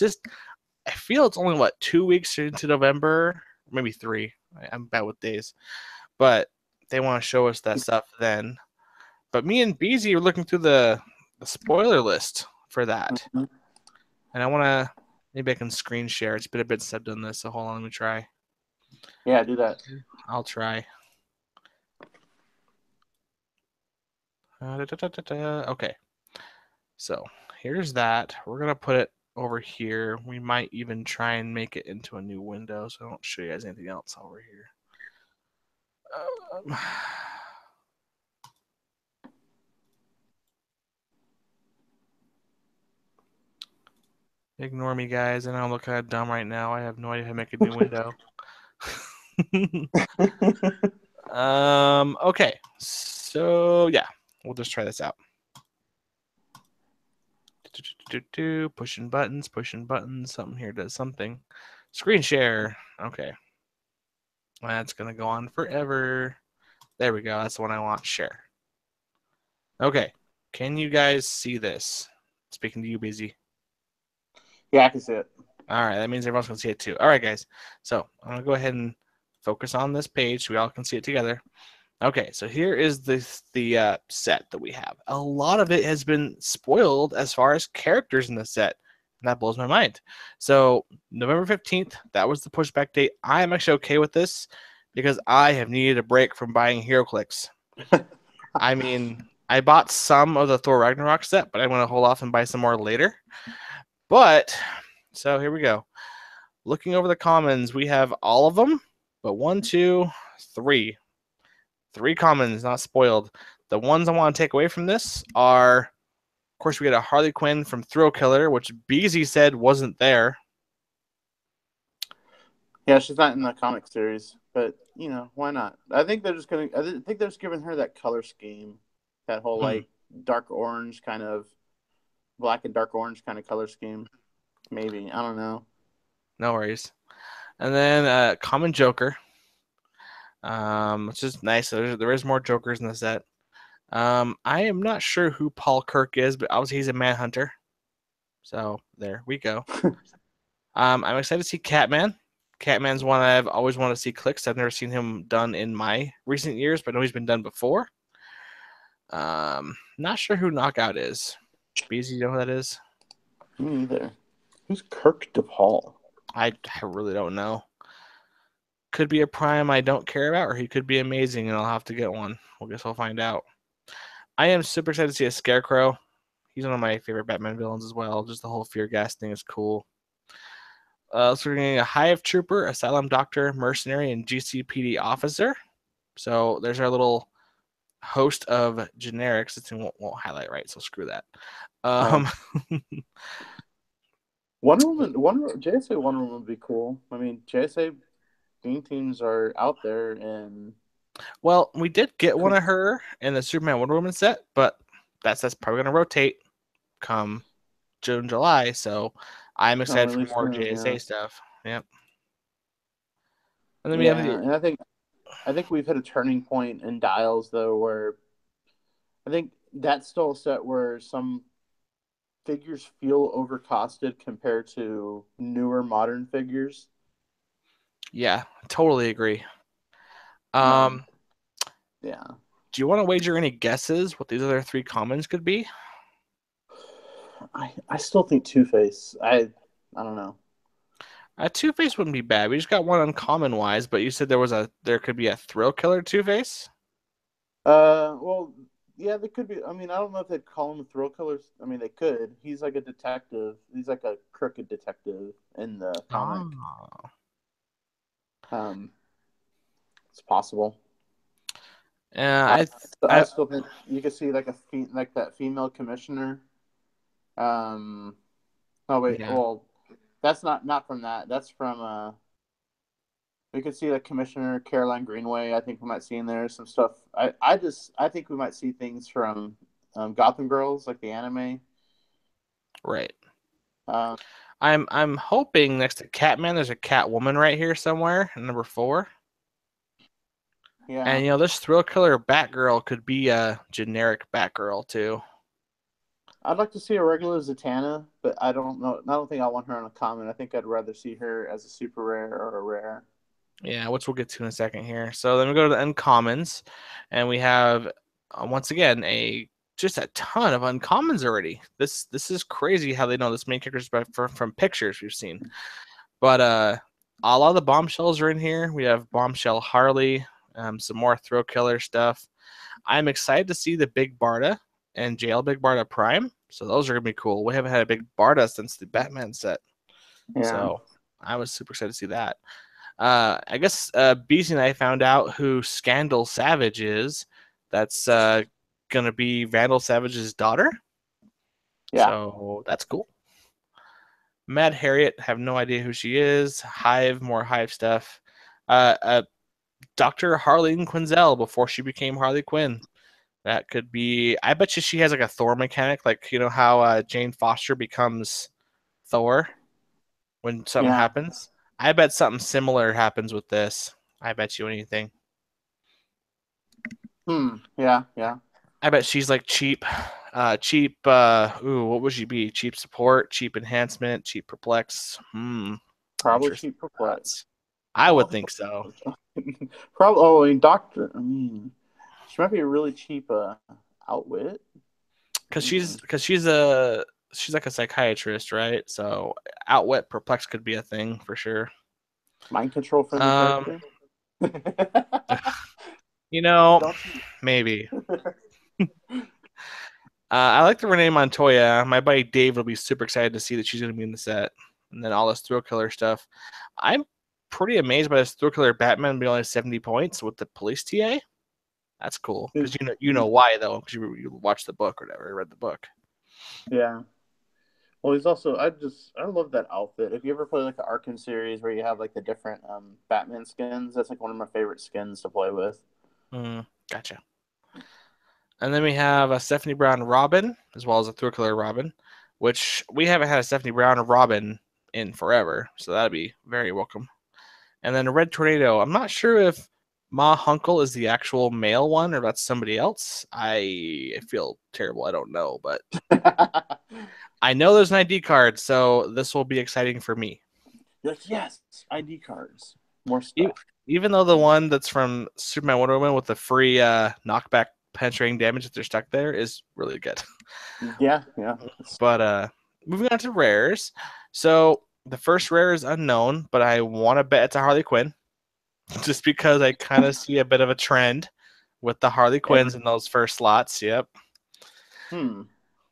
feel it's only 2 weeks into November, maybe 3. I'm bad with days, but they want to show us that stuff then. But me and Beezie are looking through the spoiler list for that, and I want to maybe I can screen share. It's been a bit since I've done this, so hold on, let me try. Yeah, do that. I'll try. Okay, so here's that. We're gonna put it over here. We might even try and make it into a new window, so I don't show you guys anything else over here. Ignore me, guys. I know I'm looking kind of dumb right now. I have no idea how to make a new window. Okay. So yeah, we'll just try this out. Pushing buttons. Something here does something. Screen share. Okay. That's gonna go on forever. There we go. That's the one I want. Share. Okay. Can you guys see this? Speaking to you, Beezie. Yeah, I can see it. All right. That means everyone's gonna see it too. All right, guys. So I'm gonna go ahead and focus on this page so we all can see it together. Okay, so here is the set that we have. A lot of it has been spoiled as far as characters in the set, and that blows my mind. So November 15th, that was the pushback date. I am actually okay with this because I have needed a break from buying Heroclix. I mean, I bought some of the Thor Ragnarok set, but I'm going to hold off and buy some more later. But, so here we go. Looking over the commons, we have all of them, but 1, 2, 3. 3 commons, not spoiled. The ones I want to take away from this are, of course, we get a Harley Quinn from Thrill Killer, which Beezy said wasn't there. Yeah, she's not in the comic series, but why not? I think they're just gonna. I think they're just giving her that color scheme, that whole like dark orange kind of, black and dark orange kind of color scheme. Maybe, I don't know. No worries. And then common Joker, which is nice. There is more Jokers in the set. I am not sure who Paul Kirk is, but obviously he's a Manhunter. So there we go. I'm excited to see Catman. Catman's one I've always wanted to see Clix. I've never seen him done in my recent years, but I know he's been done before. Not sure who Knockout is. Beezy, you know who that is? Me neither. Who's Kirk DePaul? I really don't know. Could be a Prime I don't care about, or he could be amazing, and I'll have to get one. Well, guess I'll find out. I am super excited to see a Scarecrow. He's one of my favorite Batman villains as well. Just the whole fear gas thing is cool. So we're getting a Hive Trooper, Asylum Doctor, Mercenary, and GCPD Officer. So there's our little host of generics. It won't highlight right, so screw that. Wonder Woman, JSA Wonder Woman would be cool. I mean, JSA Green Teams are out there, and well, we did get one of her in the Superman Wonder Woman set, but that's probably going to rotate come June, July. So I'm excited for more JSA stuff. Yep. And then we have and I think we've hit a turning point in dials though, where I think that's still a set where some figures feel overcosted compared to newer modern figures. Yeah, totally agree. Yeah. Do you want to wager any guesses what these other 3 commons could be? I still think Two-Face. I don't know. Two-Face wouldn't be bad. We just got one uncommon wise, but you said there could be a thrill killer Two-Face? Well, yeah, they could be. I mean, I don't know if they'd call him a thrill killer. I mean, they could. He's like a detective. He's like a crooked detective in the comic. Oh. It's possible. Yeah, I still think you could see like like that female commissioner. Oh wait, yeah. well, that's not from that. That's from we could see like Commissioner Caroline Greenway. I think we might see in there some stuff. I think we might see things from Gotham Girls, like the anime. Right. Um, I'm hoping next to Catman there's a Catwoman right here somewhere, number 4. yeah, And this thrill killer Batgirl could be a generic Batgirl too. I'd like to see a regular Zatanna, but I don't know. I don't think I want her on a common. I think I'd rather see her as a super rare or a rare. Yeah, which we'll get to in a second here. So then we go to the uncommons, and we have once again just a ton of uncommons already. This is crazy how they know this main character from pictures we've seen. But a lot of the bombshells are in here. We have Bombshell Harley, some more thrill killer stuff. I'm excited to see the Big Barda and Jail Big Barda Prime. So those are gonna be cool. We haven't had a Big Barda since the Batman set. Yeah. So I was super excited to see that. I guess Beezie and I found out who Scandal Savage is. That's gonna be Vandal Savage's daughter. Yeah. So that's cool. Mad Harriet, have no idea who she is. Hive, more Hive stuff. Dr. Harleen Quinzel before she became Harley Quinn. That could be. I bet you she has like a Thor mechanic, like how Jane Foster becomes Thor when something happens. I bet something similar happens with this. I bet you anything. Yeah. Yeah. I bet she's like cheap. What would she be? Cheap support, cheap enhancement, cheap perplex. Probably cheap perplex. I would think so. Probably. Oh, I mean, Doctor. I mean, she might be a really cheap outwit. Because she's like a psychiatrist, right? So outwit perplex could be a thing for sure. Mind control friendly character. Maybe. I like the Renee Montoya. My buddy Dave will be super excited to see that she's going to be in the set, and then all this thrill killer stuff. I'm pretty amazed by this thrill killer Batman being only 70 points with the police TA. That's cool because you know why though, because you watched the book or whatever, read the book. Yeah. Well, he's also I love that outfit. If you ever play like the Arkham series where you have like the different Batman skins, that's like one of my favorite skins to play with. Gotcha. And then we have a Stephanie Brown Robin, as well as a thrill killer Robin, which we haven't had a Stephanie Brown Robin in forever, so that'd be very welcome. And then a Red Tornado. I'm not sure if Ma Hunkle is the actual male one or that's somebody else. I feel terrible. I don't know, but I know there's an ID card, so this will be exciting for me. You're like, yes, ID cards. More stuff. Even though the one that's from Superman Wonder Woman with the free knockback penetrating damage if they're stuck there is really good. Yeah. But moving on to rares. So the first rare is unknown, but I want to bet it's a Harley Quinn. Just because I kind of see a bit of a trend with the Harley Quinns in those first slots. Yep.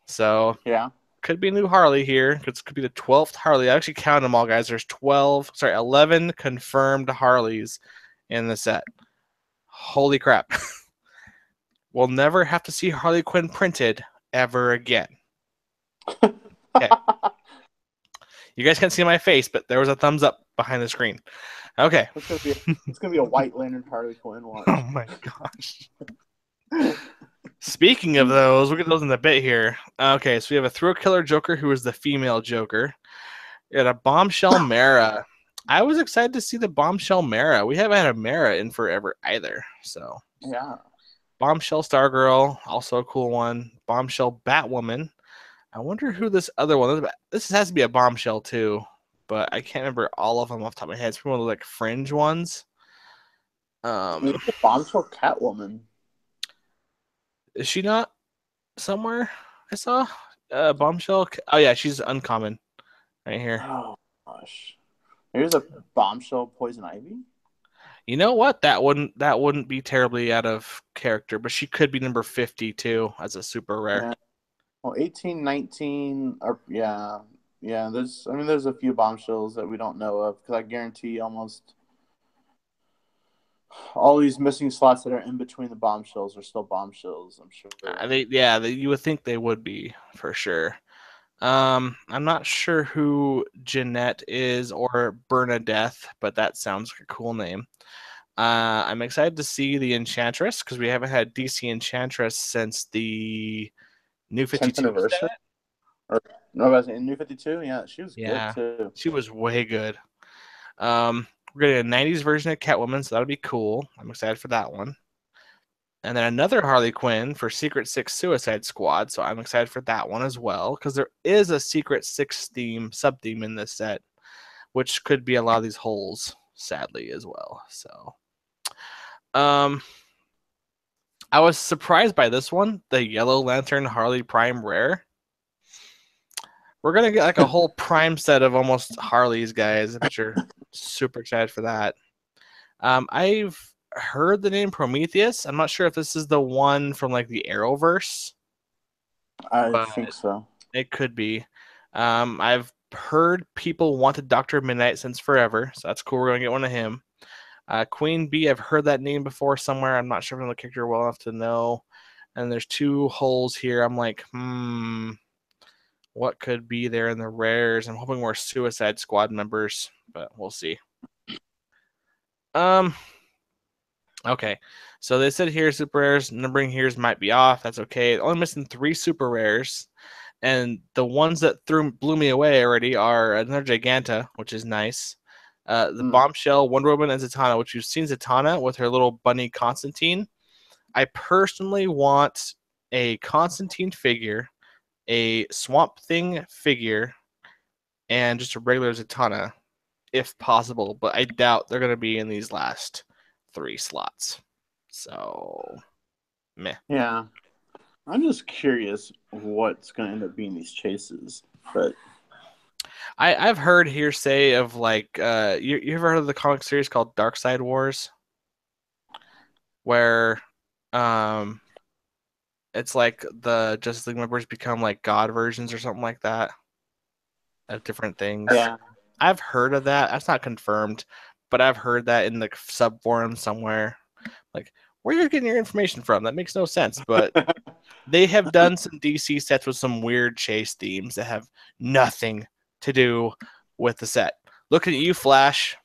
So yeah, could be a new Harley here. It could be the 12th Harley. I actually counted them all, guys. There's 11 confirmed Harleys in the set. Holy crap. We'll never have to see Harley Quinn printed ever again. Okay. You guys can't see my face, but there was a thumbs up behind the screen. Okay. It's gonna be a White Lantern Harley Quinn watch. Oh my gosh. Speaking of those, we'll get those in a bit here. Okay, so we have a thrill killer Joker who is the female Joker. We had a Bombshell Mara. I was excited to see the Bombshell Mara. We haven't had a Mara in forever either. So yeah. Bombshell Stargirl, also a cool one. Bombshell Batwoman. I wonder who this other one is. This has to be a Bombshell too, but I can't remember all of them off the top of my head. It's one of the like fringe ones. Bombshell Catwoman. Is she not somewhere? I saw Bombshell. Oh yeah, she's uncommon right here. Oh gosh. Here's a Bombshell Poison Ivy. You know what? That wouldn't be terribly out of character, but she could be number 50 too as a super rare. Yeah. Well, 18, 19, or yeah, yeah. There's a few Bombshells that we don't know of because I guarantee almost all these missing slots that are in between the Bombshells are still Bombshells. I'm sure. You would think they would be for sure. I'm not sure who Jeanette is or Bernadette, but that sounds like a cool name. I'm excited to see the Enchantress because we haven't had DC Enchantress since the New 10th 52 anniversary. set. Or no, I was in New 52. Yeah, she was good Yeah, too. she was way good. We're getting a 90s version of Catwoman, so that'll be cool. I'm excited for that one. And then another Harley Quinn for Secret Six Suicide Squad, so I'm excited for that one as well because there is a Secret Six sub theme in this set, which could be a lot of these holes, sadly as well. So, I was surprised by this one, the Yellow Lantern Harley Prime Rare. We're gonna get like a whole Prime set of almost Harleys, guys, which are super excited for that. I've heard the name Prometheus. I'm not sure if this is the one from like the Arrowverse, I but think so. it could be. I've heard people wanted Doctor Midnight since forever, so that's cool. We're gonna get one of him. Queen Bee, I've heard that name before somewhere. I'm not sure if I know the character well enough to know. And there's two holes here. I'm like, what could be there in the rares? I'm hoping we're Suicide Squad members, but we'll see. Okay, so they said here super rares, numbering here's might be off. That's okay. Only missing 3 super rares, and the ones that blew me away already are another Giganta, which is nice. The Bombshell, Wonder Woman, and Zatanna, which you've seen Zatanna with her little bunny Constantine. I personally want a Constantine figure, a Swamp Thing figure, and just a regular Zatanna, if possible. But I doubt they're going to be in these last 3 slots. So, meh. Yeah. I'm just curious what's going to end up being these chases. But I've heard hearsay of like, you ever heard of the comic series called Dark Side Wars? Where it's like the Justice League members become like God versions or something like that of different things. yeah. I've heard of that. That's not confirmed, but I've heard that in the sub forum somewhere. Like, where are you getting your information from? That makes no sense. But they have done some DC sets with some weird chase themes that have nothing to do with the set. Looking at you, Flash.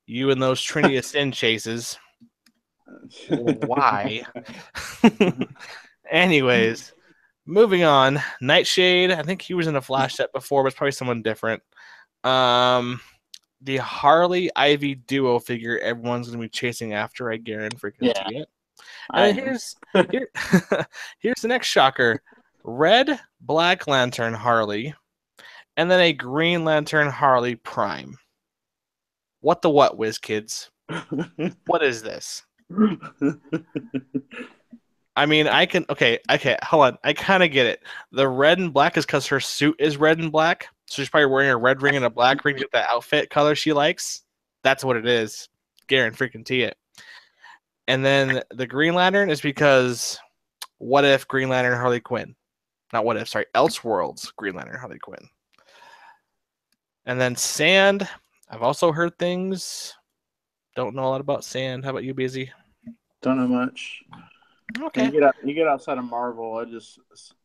You and those Trinity of Sin chases. Why? Anyways, moving on. Nightshade. I think he was in a Flash set before, but it's probably someone different. The Harley Ivy duo figure everyone's gonna be chasing after. I guarantee it. And then here's the next shocker: Red Black Lantern Harley, and then a Green Lantern Harley Prime. What the what, whiz kids? What is this? I mean, okay, hold on. I kind of get it. The red and black is because her suit is red and black. So she's probably wearing a red ring and a black ring to get that outfit color she likes. That's what it is. Guarantee it. And then the Green Lantern is because what if Green Lantern Harley Quinn? Not what if, sorry, Elseworlds Green Lantern Harley Quinn. And then Sand, I've also heard things. Don't know a lot about Sand. How about you, Beezie? Don't know much. Okay. You get outside of Marvel, I just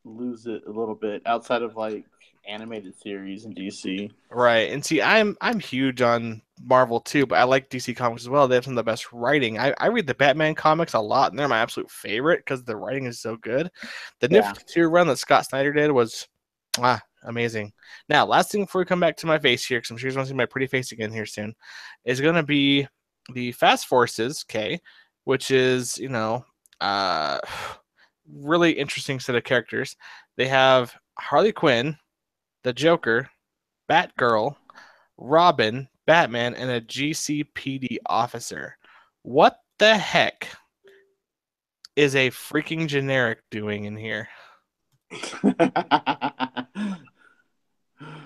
lose it a little bit. Outside of like animated series and DC. Right. And see, I'm huge on Marvel too, but I like DC comics as well. They have some of the best writing. I read the Batman comics a lot, and they're my absolute favorite because the writing is so good. The New 52 run that Scott Snyder did was amazing. Now, last thing before we come back to my face here, because I'm sure you want to see my pretty face again here soon, is going to be the Fast Forces, okay, which is, really interesting set of characters. They have Harley Quinn, the Joker, Batgirl, Robin, Batman, and a GCPD officer. What the heck is a freaking generic doing in here?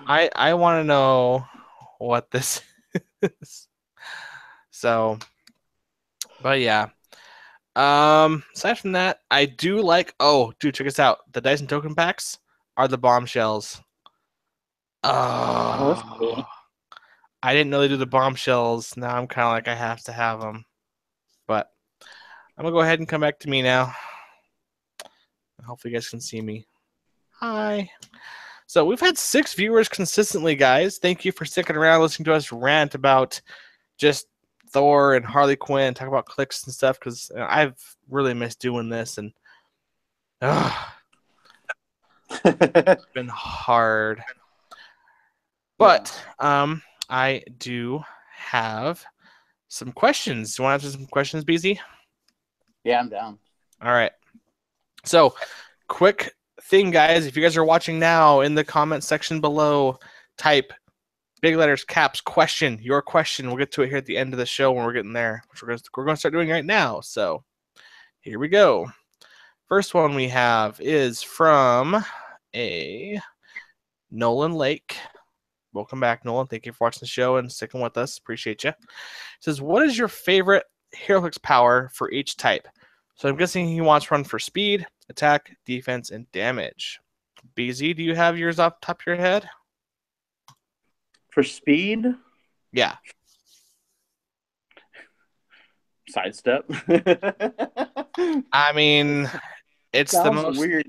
I want to know what this is. So, but yeah. Aside from that, I do like. Oh, dude, check this out. The Dyson token packs are the bombshells. Oh, that's cool. I didn't know they do the bombshells. Now I'm kind of like I have to have them. But I'm gonna go ahead and come back to me now. Hopefully, you guys can see me. Hi. So we've had 6 viewers consistently, guys. Thank you for sticking around, listening to us rant about just Thor and Harley Quinn, talk about Clix and stuff, because I've really missed doing this, and it's been hard. But I do have some questions. Do you want to answer some questions, Beezie? Yeah, I'm down. All right. So, quick thing, guys. If you guys are watching now, in the comment section below, type big letters, caps, question, your question. We'll get to it here at the end of the show when we're getting there, which we're going to start doing right now. So, here we go. First one we have is from a Nolan Lake. Welcome back, Nolan. Thank you for watching the show and sticking with us. Appreciate you. It says, what is your favorite Heroclix power for each type? So I'm guessing he wants run for speed, attack, defense, and damage. BZ, do you have yours off the top of your head? For speed? Yeah. Sidestep. I mean, it's the most weird.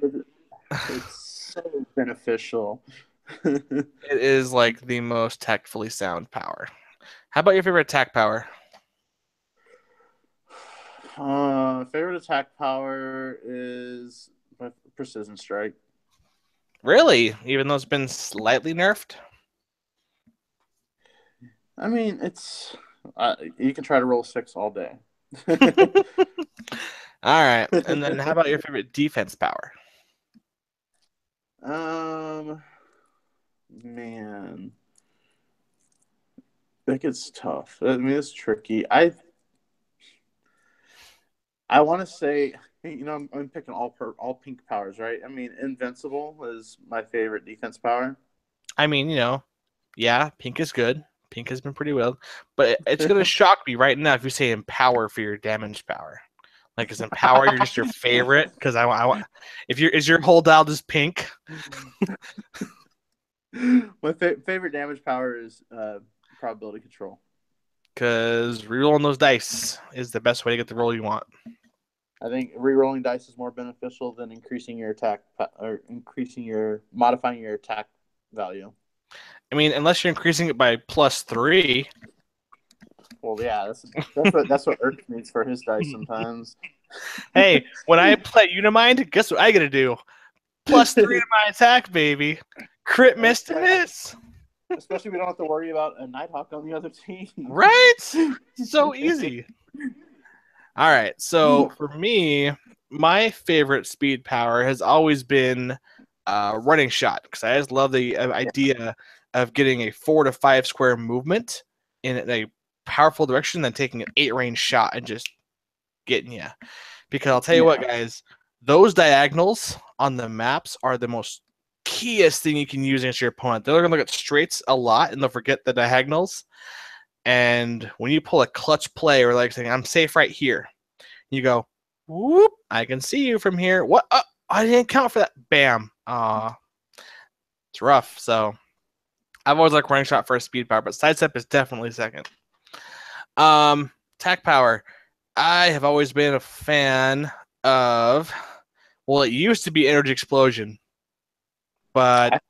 It's so beneficial. It is like the most tactfully sound power. How about your favorite attack power? Favorite attack power is Precision Strike. Really? Even though it's been slightly nerfed? I mean, it's you can try to roll 6 all day. All right. And then how about your favorite defense power? Man, that gets tough. I mean, it's tricky. I want to say, I'm picking all pink powers, right? I mean, Invincible is my favorite defense power. I mean, yeah, pink is good. Pink has been pretty well, but it's gonna shock me right now if you say Empower for your damage power. Like, is Empower just your favorite? Because I want. Is your whole dial just pink? My favorite damage power is probability control. Because rerolling those dice is the best way to get the roll you want. I think rerolling dice is more beneficial than increasing your attack or modifying your attack value. I mean, unless you're increasing it by +3. Well, yeah, that's what Erx needs for his dice sometimes. Hey, when I play Unimind, guess what I gotta do? +3 to my attack, baby. Crit miss to miss. Especially we don't have to worry about a Nighthawk on the other team. Right? So easy. All right. So for me, my favorite speed power has always been running shot, because I just love the idea of getting a 4 to 5 square movement in a powerful direction, then taking an 8 range shot and just getting you. Because I'll tell you what, guys, those diagonals on the maps are the most keyest thing you can use against your opponent. They're going to look at straights a lot, and they'll forget the diagonals. And when you pull a clutch play, or like saying, I'm safe right here, you go, whoop, I can see you from here. What? I didn't count for that. Bam. It's rough. So I've always liked running shot for a speed power, but sidestep is definitely second. Attack power. I have always been a fan of, well, it used to be energy explosion, but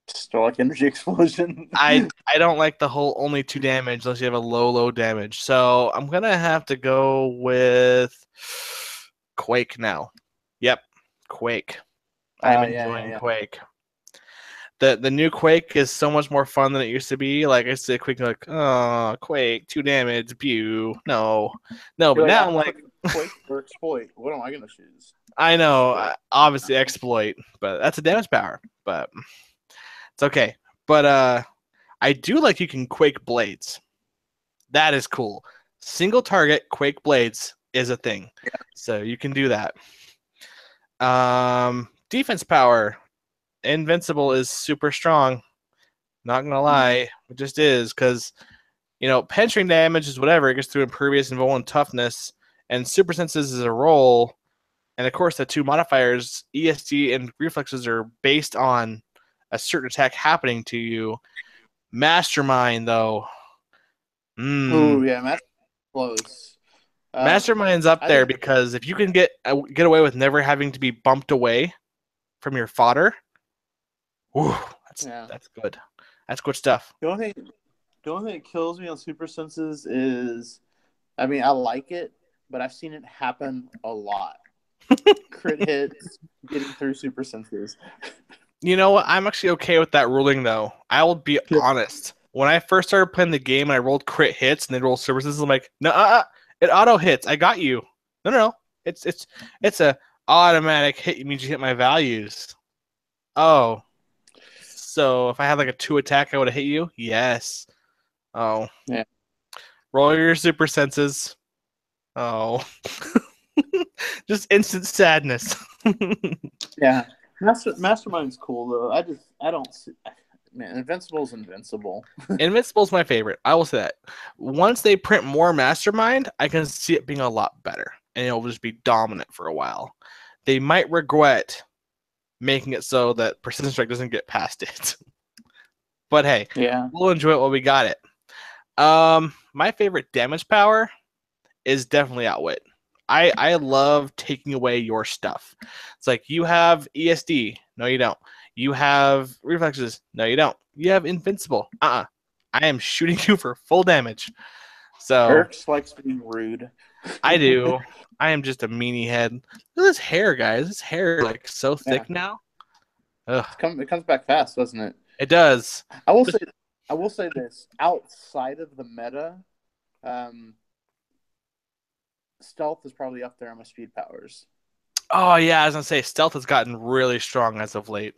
still like energy explosion. I don't like the whole only 2 damage unless you have a low damage. So I'm gonna have to go with Quake now. Yep, Quake. I'm enjoying Quake. The new Quake is so much more fun than it used to be. Like, I used to Quake, like, oh, Quake, 2 damage, pew. No, but like, now I'm like, Quake or exploit. What am I gonna choose? I know, obviously exploit, but that's a damage power. But it's okay. But I do like you can Quake blades. That is cool. Single target Quake blades is a thing. So you can do that. Defense power. Invincible is super strong. Not gonna lie, it just is, because penetrating damage is whatever. It gets through impervious and vul and toughness, and super senses is a roll. And of course, the two modifiers, ESD and reflexes, are based on a certain attack happening to you. Mastermind, though. Oh yeah, that's close. Mastermind's up there because if you can get away with never having to be bumped away from your fodder, whew, that's good. That's good stuff. The only thing that kills me on super senses is, I mean, I like it, but I've seen it happen a lot. Crit hits, getting through super senses. You know what? I'm actually okay with that ruling, though. I will be honest. When I first started playing the game and I rolled crit hits and they roll super senses, I'm like, no, it auto hits. I got you. No. It's a automatic hit. It means you hit my values. Oh. So if I had like a 2 attack, I would have hit you? Yes. Oh. Yeah. Roll your super senses. Oh. Just instant sadness. Yeah. Mastermind's cool, though. I don't see... Man, Invincible's invincible. Invincible's my favorite. I will say that. Once they print more Mastermind, I can see it being a lot better. And it'll just be dominant for a while. They might regret making it so that Persistent Strike doesn't get past it. But hey, we'll enjoy it while we got it. My favorite damage power is definitely Outwit. I love taking away your stuff. It's like, you have ESD. No, you don't. You have reflexes. No, you don't. You have Invincible. I am shooting you for full damage. So Erx likes being rude. I do. I am just a meanie head. Look at this hair, guys. This hair is like so thick now. Ugh. It comes back fast, doesn't it? It does. I will say this. Outside of the meta, stealth is probably up there on my speed powers. Oh yeah, I was gonna say stealth has gotten really strong as of late.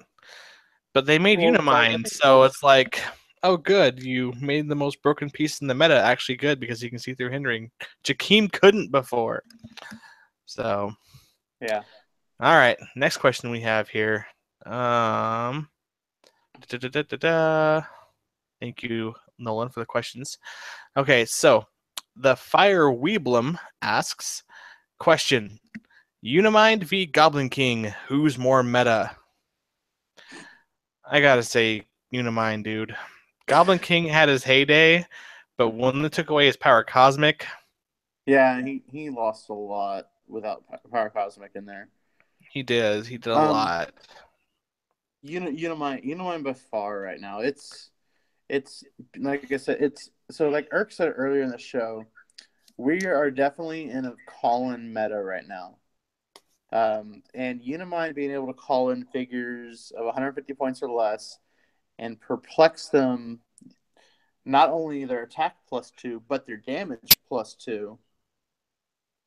But they made Unimind, so it's like, oh good, you made the most broken piece in the meta actually good because you can see through hindering. Jakeem couldn't before. So yeah. All right, next question we have here. Thank you, Nolan, for the questions. Okay, so the Fire Weeblum asks, question: Unimind v Goblin King, who's more meta? I gotta say Unimind, dude. Goblin King had his heyday, but when they took away his Power Cosmic... Yeah, he lost a lot without Power Cosmic in there. He did. He did a lot. Unimind by far right now. It's like I said, it's so like Erk said earlier in the show, we are definitely in a call-in meta right now. And Unimind being able to call in figures of 150 points or less and perplex them, not only their attack +2, but their damage +2.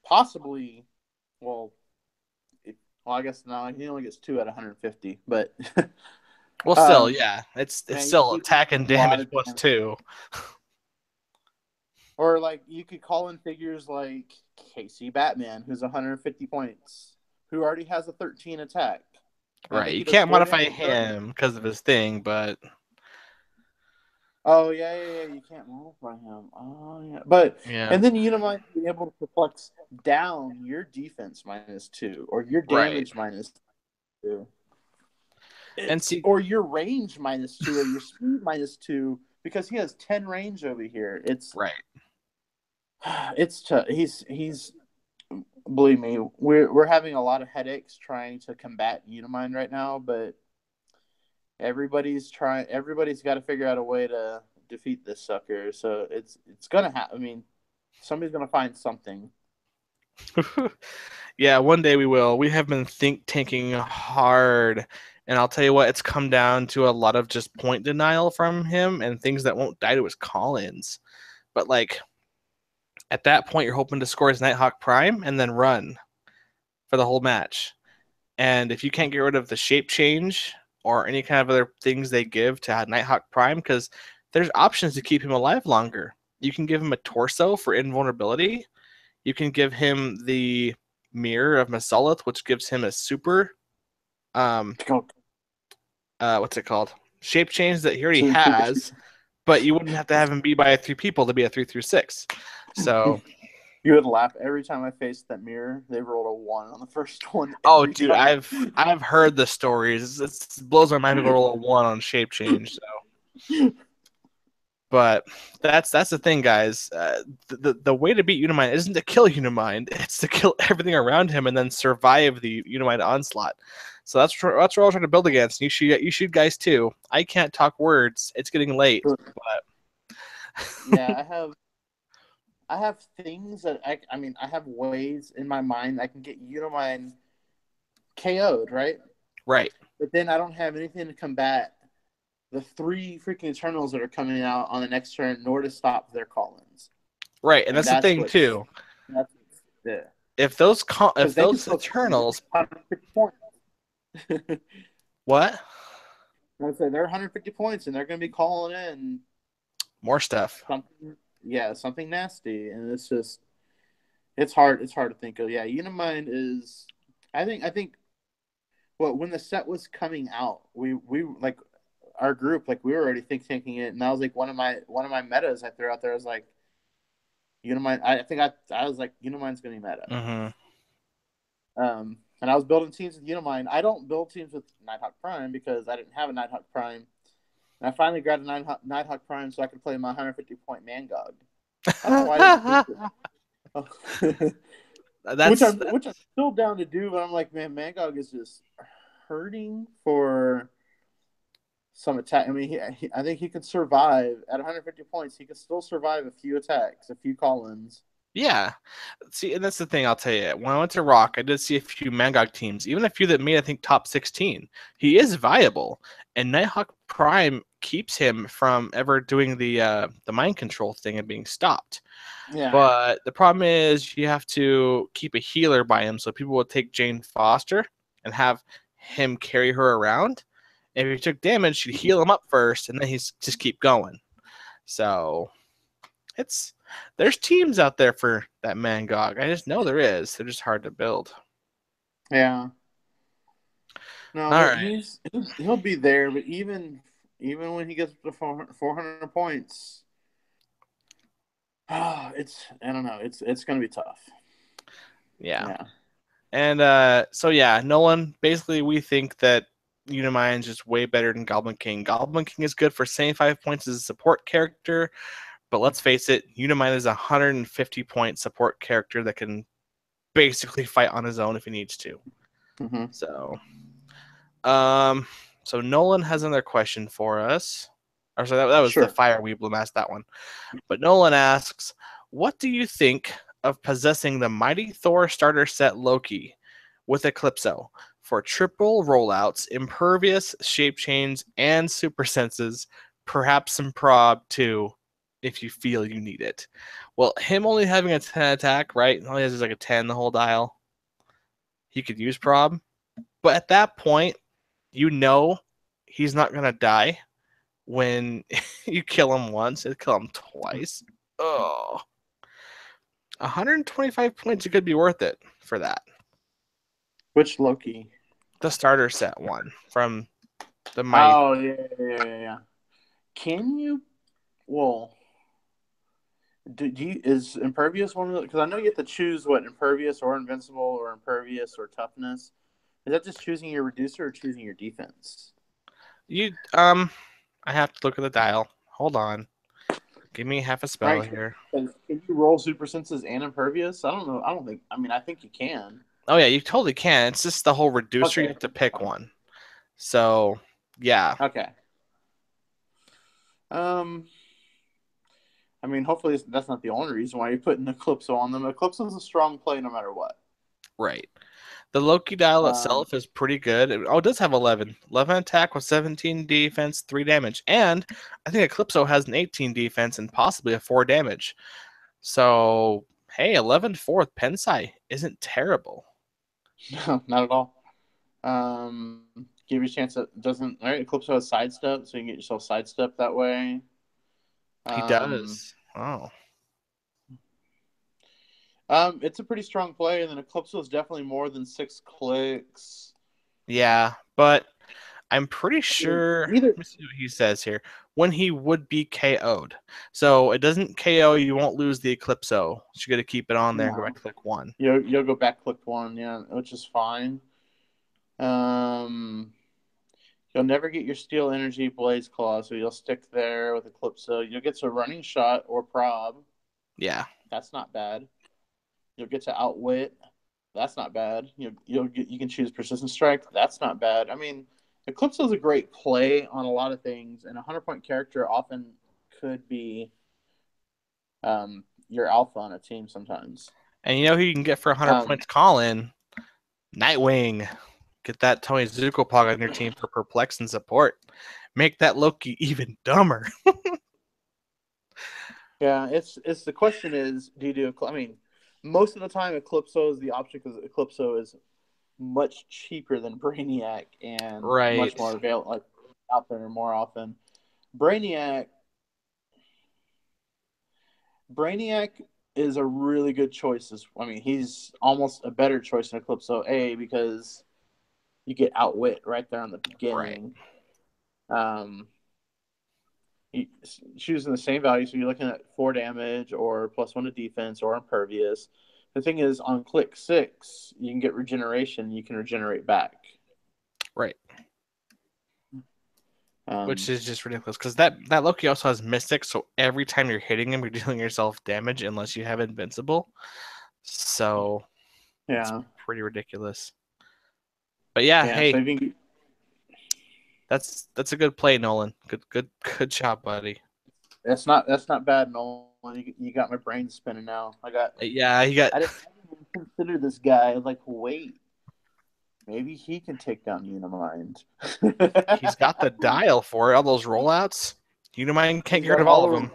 Possibly, I guess now he only gets 2 out of 150, but well, still, yeah, it's still attack and damage +2. Or like you could call in figures like KC Batman, who's 150 points, who already has a 13 attack. Right, you can't modify him because of his thing, but... Oh, yeah, you can't modify him. Oh, yeah. But, and then Unimind being able to perplex down your defense -2 or your damage -2. Or your range -2 or your speed -2 because he has 10 range over here. It's It's tough. He's believe me, we're having a lot of headaches trying to combat Unimind right now, but everybody's got to figure out a way to defeat this sucker. So it's gonna happen. I mean, somebody's gonna find something. Yeah, one day we will. We have been think tanking hard, and I'll tell you what, it's come down to a lot of just point denial from him and things that won't die to his call-ins. But like, at that point, you're hoping to score his Nighthawk Prime and then run for the whole match. And if you can't get rid of the shape change or any kind of other things they give to Nighthawk Prime, because there's options to keep him alive longer. You can give him a torso for invulnerability. You can give him the Mirror of Masalith, which gives him a super what's it called? Shape change that he already has, but you wouldn't have to have him be by 3 people to be a 3 through 6. So you would laugh every time I faced that mirror. They rolled a 1 on the first one. Oh, dude, I've heard the stories. It blows my mind people roll a 1 on shape change. So, but that's the thing, guys. The way to beat Unimind isn't to kill Unimind; it's to kill everything around him and then survive the Unimind onslaught. So that's what we're all trying to build against. You should guys too. I can't talk words. It's getting late. But yeah, I have things that I have ways in my mind I can get Unimind KO'd, right? Right. But then I don't have anything to combat the 3 freaking Eternals that are coming out on the next turn, nor to stop their call-ins. Right, and that's the thing too. If those Eternals, what? I say they're 150 points, and they're going to be calling in more stuff. Something nasty, and it's hard to think of. Yeah, Unimind is. I think. Well, when the set was coming out, we like our group, like we were already thinking it, and that was like one of my metas I threw out there. I was like, Unimind. I was like, Unimind's going to be meta. Mm-hmm. And I was building teams with Unimind. I don't build teams with Nighthawk Prime because I didn't have a Nighthawk Prime. And I finally grabbed a Nighthawk Prime so I could play my 150-point Mangog. I don't know why I didn't which I'm still down to do, but I'm like, man, Mangog is just hurting for some attack. I mean, I think he could survive at 150 points. He could still survive a few attacks, a few call-ins. Yeah. See, and that's the thing I'll tell you. When I went to ROC, I did see a few Mangog teams, even a few that made, I think, top 16. He is viable, and Nighthawk Prime keeps him from ever doing the mind control thing and being stopped. Yeah. But the problem is you have to keep a healer by him, so people will take Jane Foster and have him carry her around. And if he took damage, you'd heal him up first, and then he's just keep going. So there's teams out there for that Mangog. I just know there is. They're just hard to build. Yeah. No, all right. He'll be there, but even when he gets to 400 points, I don't know. It's going to be tough. Yeah. And so yeah, Nolan, basically we think that Unimind is just way better than Goblin King. Goblin King is good for 75 points as a support character, but let's face it, Unimind is a 150-point support character that can basically fight on his own if he needs to. Mm-hmm. So Nolan has another question for us. Or so that was the Fire Weeblum asked that one. But Nolan asks, what do you think of possessing the Mighty Thor starter set Loki with Eclipso for triple rollouts, impervious, shape change, and super senses, perhaps some prob too, if you feel you need it? Well, him only having a 10 attack, right? All he has is like a 10 the whole dial. He could use prob. But at that point, you know he's not going to die when you kill him once. You kill him twice. Oh. 125 points, it could be worth it for that. Which Loki? The starter set one from the Mighty. Oh, yeah. Can you... Well... is impervious one of the... Because I know you have to choose what, impervious or invincible or impervious or toughness. Is that just choosing your reducer or choosing your defense? I have to look at the dial. Hold on. Give me half a spell here. Can you roll super senses and impervious? I don't know. I think you can. Oh yeah, you totally can. It's just the whole reducer. Okay. You have to pick one. So yeah. Okay. I mean, hopefully that's not the only reason why you're putting Eclipso on them. Eclipso is a strong play no matter what. Right. The Loki dial itself is pretty good. It does have 11. 11 attack with 17 defense, 3 damage. And I think Eclipso has an 18 defense and possibly a 4 damage. So, hey, 11-4 with Pensai isn't terrible. No, not at all. Give you a chance that doesn't... All right, Eclipso has sidestep, so you can get yourself sidestep that way. He does. Oh. It's a pretty strong play, and then Eclipso is definitely more than 6 clicks. Yeah, but I'm pretty I mean, sure. either Let me see what he says here. When he would be KO'd. So it doesn't KO, you won't lose the Eclipso. So you got to keep it on there and go back no, to click 1. you'll go back click 1, yeah, which is fine. Um, you'll never get your Steel Energy Blaze Claw, so you'll stick there with Eclipso. You'll get to Running Shot or Prob. Yeah. That's not bad. You'll get to Outwit. That's not bad. You can choose Persistent Strike. That's not bad. I mean, Eclipso is a great play on a lot of things, and a 100-point character often could be your alpha on a team sometimes. And you know who you can get for 100 Um, points call in? Nightwing. Get that Tony Zuko Pog on your team for perplex and support. Make that Loki even dumber. yeah, it's the question is, do you do? I mean, most of the time, Eclipso is the option because Eclipso is much cheaper than Brainiac and much Right. more available, like out there more often. Brainiac Brainiac is a really good choice. I mean, he's almost a better choice than Eclipso A because you get Outwit right there on the Right. beginning. Um, choosing the same value, so you're looking at 4 damage or +1 to defense or impervious. The thing is, on click 6, you can get regeneration. You can regenerate back. Right. Which Um, is just ridiculous because that Loki also has Mystic, so every time you're hitting him, you're dealing yourself damage unless you have Invincible. So it's yeah, pretty ridiculous. But yeah, yeah. So hey, if you can, that's a good play, Nolan. Good job, buddy. that's not bad, Nolan. You got my brain spinning now. Yeah, he got I didn't even consider this guy. Like, wait, maybe he can take down Unimind. he's got the dial for it. All those rollouts. Unimind can't He's get rid got of all all of of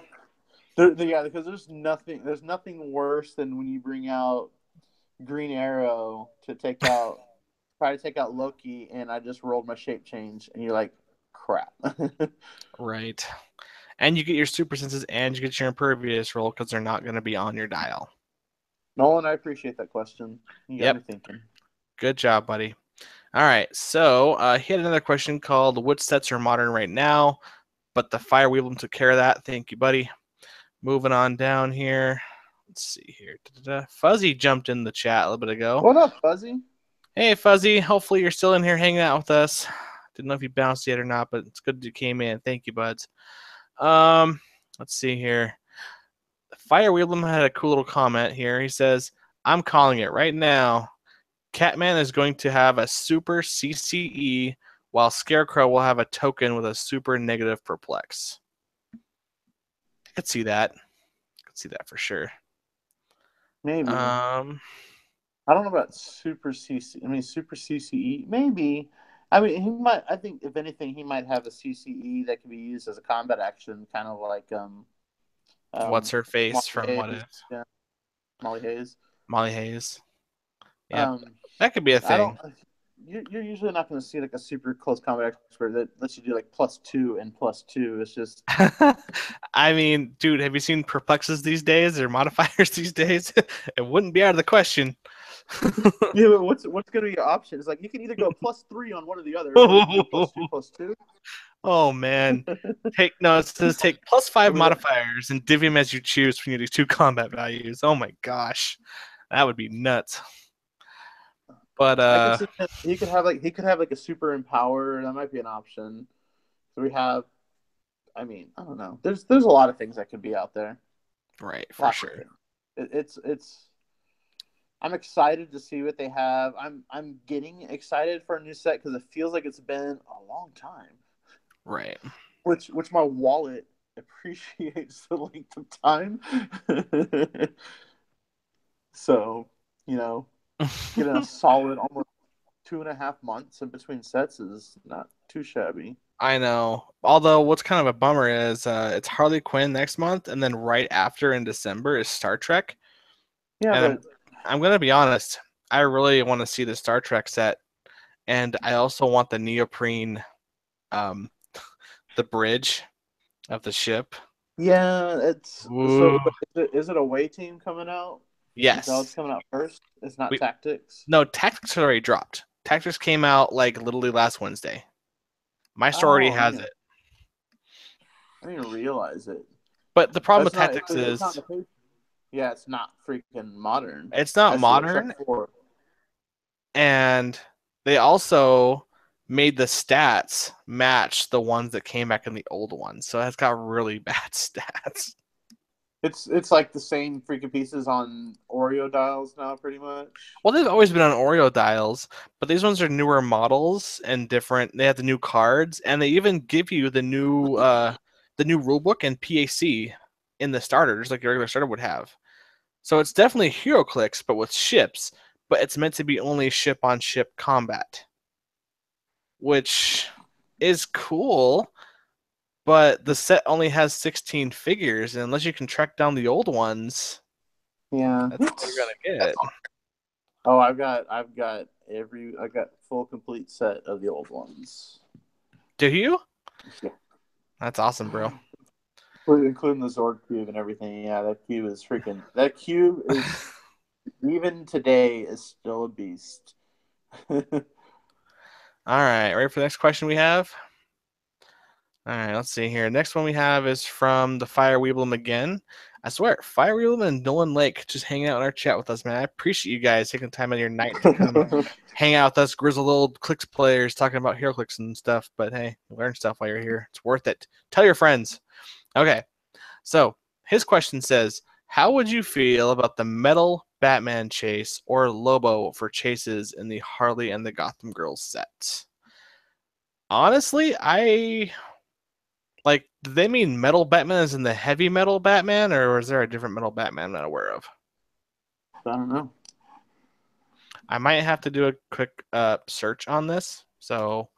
them. them. Yeah, because there's nothing worse than when you bring out Green Arrow try to take out Loki, and I just rolled my shape change, and you're like, crap. Right. And you get your super senses and you get your impervious roll because they're not going to be on your dial. Nolan, I appreciate that question. You got me Yep. thinking. Good job, buddy. All right. So he had another question called which sets are modern right now, but the Fire Weebly took care of that. Thank you, buddy. Moving on down here. Let's see here. Da-da-da. Fuzzy jumped in the chat a little bit ago. What up, Fuzzy? Hey, Fuzzy. Hopefully you're still in here hanging out with us. Didn't know if you bounced yet or not, but it's good you came in. Thank you, buds. Let's see here. Fire Wheelam had a cool little comment here. He says, I'm calling it right now. Catman is going to have a super CCE, while Scarecrow will have a token with a super negative perplex. I could see that. I could see that for sure. Maybe. Um, I don't know about Super CC. I mean, Super CCE. Maybe. I mean, he might. I think if anything, he might have a CCE that can be used as a combat action, kind of like what's her face Molly from What Hayes. If? Yeah, Molly Hayes. Molly Hayes. Yep, Um, that could be a I don't. thing. You're usually not going to see like a super close combat expert that lets you do like +2 and +2. It's just I mean, dude, have you seen perplexes these days or modifiers these days? It wouldn't be out of the question. yeah. But what's going to be your option? It's like you can either go +3 on one or the other, or you can do +2, +2. Oh man. It says take +5 I mean, modifiers and divvy them as you choose from your 2 combat values. Oh my gosh. That would be nuts. But I can see him, he could have like a super empower. That might be an option. So we have. I mean, I don't know. There's a lot of things that could be out there. right, for Lots of sure. things. It's. I'm excited to see what they have. I'm getting excited for a new set because it feels like it's been a long time. Right. Which my wallet appreciates the length of time. So, you know, getting a solid almost 2.5 months in between sets is not too shabby. I know. Although what's kind of a bummer is it's Harley Quinn next month and then right after in December is Star Trek. Yeah, And but I'm going to be honest. I really want to see the Star Trek set and I also want the neoprene um the bridge of the ship. yeah, it's Ooh. so. Is it away team coming out Is that what's Yes. coming out first? It's not We Tactics. No, Tactics already dropped. Tactics came out like literally last Wednesday. My store already Oh, has it. I didn't realize it. But the problem with That's not. Tactics It's not is the page. Yeah, it's not freaking modern. it's not That's the modern, except for. and they also made the stats match the ones that came back in the old ones. So it's got really bad stats. It's like the same freaking pieces on Oreo dials now, pretty much. Well, they've always been on Oreo dials, but these ones are newer models and different. They have the new cards, and they even give you the new rulebook and PAC in the starters, like your regular starter would have. So it's definitely Heroclix, but with ships. But it's meant to be only ship on ship combat, which is cool. But the set only has 16 figures, and unless you can track down the old ones, Yeah. that's all you're gonna get. Oh, I got full complete set of the old ones. Do you? Yeah. That's awesome, bro. Including the Zord cube and everything. Yeah, that cube is freaking. That cube is even today is still a beast. All right, ready for the next question we have? All right, let's see here. Next one we have is from the Fire Weeblum again. I swear, Fire Weeblum and Nolan Lake just hanging out in our chat with us, man. I appreciate you guys taking the time out of your night to come hang out with us, grizzled old Clix players talking about Heroclix and stuff. But hey, learn stuff while you're here. It's worth it. Tell your friends. Okay, so his question says, how would you feel about the metal Batman chase or Lobo for chases in the Harley and the Gotham Girls set? Honestly, do they mean metal Batman as in the heavy metal Batman, or is there a different metal Batman I'm not aware of? I don't know. I might have to do a quick search on this. So,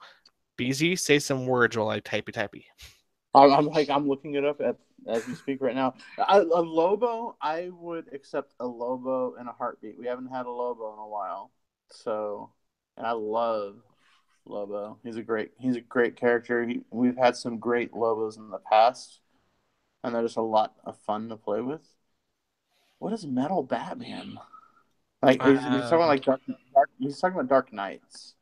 Beezie, say some words while I typey. I'm looking it up as we speak right now. A Lobo, I would accept a Lobo in a heartbeat. We haven't had a Lobo in a while, so and I love Lobo. He's a great character. We've had some great Lobos in the past, and they're just a lot of fun to play with. What is Metal Batman? Like he's talking about like dark. He's talking about Dark Knights.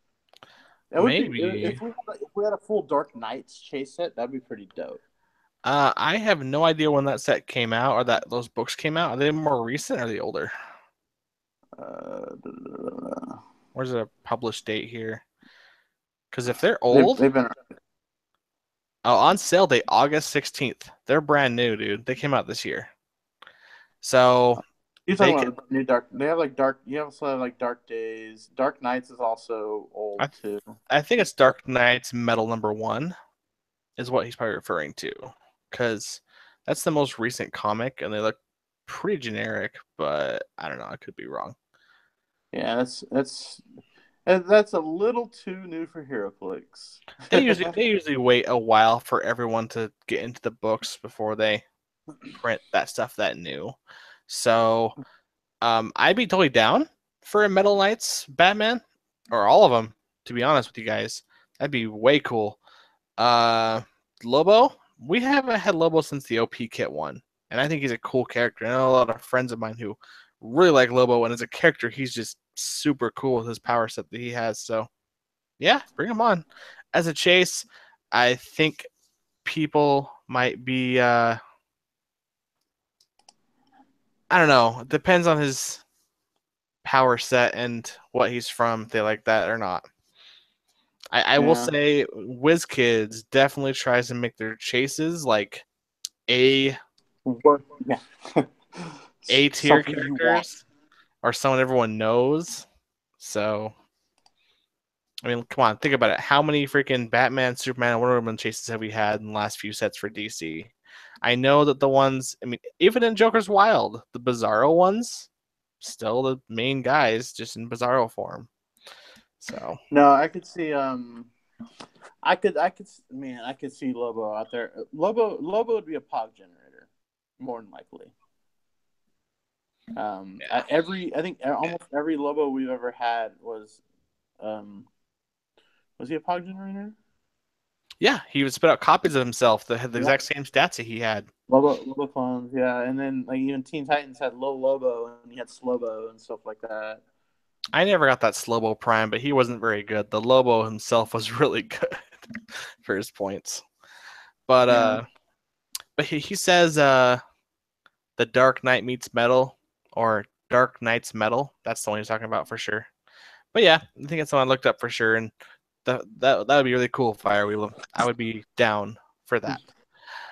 That would be Maybe. if we had a full Dark Knights chase set. That'd be pretty dope. I have no idea when that set came out or that those books came out. Are they more recent or are they older? Uh, Where's a published date here? Because if they're they've old, they've been. on sale date August 16th. They're brand new, dude. They came out this year. So You're they talking could. about new Dark. They have like Dark. You also have like Dark Days. Dark Knights is also I old too. I think it's Dark Knight's Metal #1 is what he's probably referring to, because that's the most recent comic, and they look pretty generic. But I don't know. I could be wrong. Yeah, that's a little too new for HeroClix. They usually wait a while for everyone to get into the books before they print that stuff that new. So I'd be totally down for a Metal Knights Batman or all of them. To be honest with you guys, that'd be way cool. Uh, Lobo, we haven't had Lobo since the OP Kit one, and I think he's a cool character. I know a lot of friends of mine who really like Lobo, and as a character, he's just super cool with his power set that he has. So yeah, bring him on. As a chase, I think people might be I don't know. It depends on his power set and what he's from, if they like that or not. I will Yeah. say WizKids definitely tries to make their chases like A Yeah. A tier Something you want. characters or someone everyone knows. So I mean, come on, think about it. How many freaking Batman, Superman, and Wonder Woman chases have we had in the last few sets for DC? I know that the ones, I mean, even in Joker's Wild, the Bizarro ones, still the main guys, just in Bizarro form. So No, I could see. I could see Lobo out there. Lobo would be a pog generator, more than likely. yeah, I think almost every Lobo we've ever had was he a pog generator? Yeah, he would spit out copies of himself that had the Yeah. exact same stats that he had. Lobo clones, yeah, and then like even Teen Titans had Lil Lobo and he had Slobo and stuff like that. I never got that Slobo Prime, but he wasn't very good. The Lobo himself was really good for his points. But Yeah, he says the Dark Knight meets Metal or Dark Knight's Metal. That's the one he's talking about for sure. But yeah, I think it's the one I looked up for sure, and that would be really cool. Fire Wheel. I would be down for that.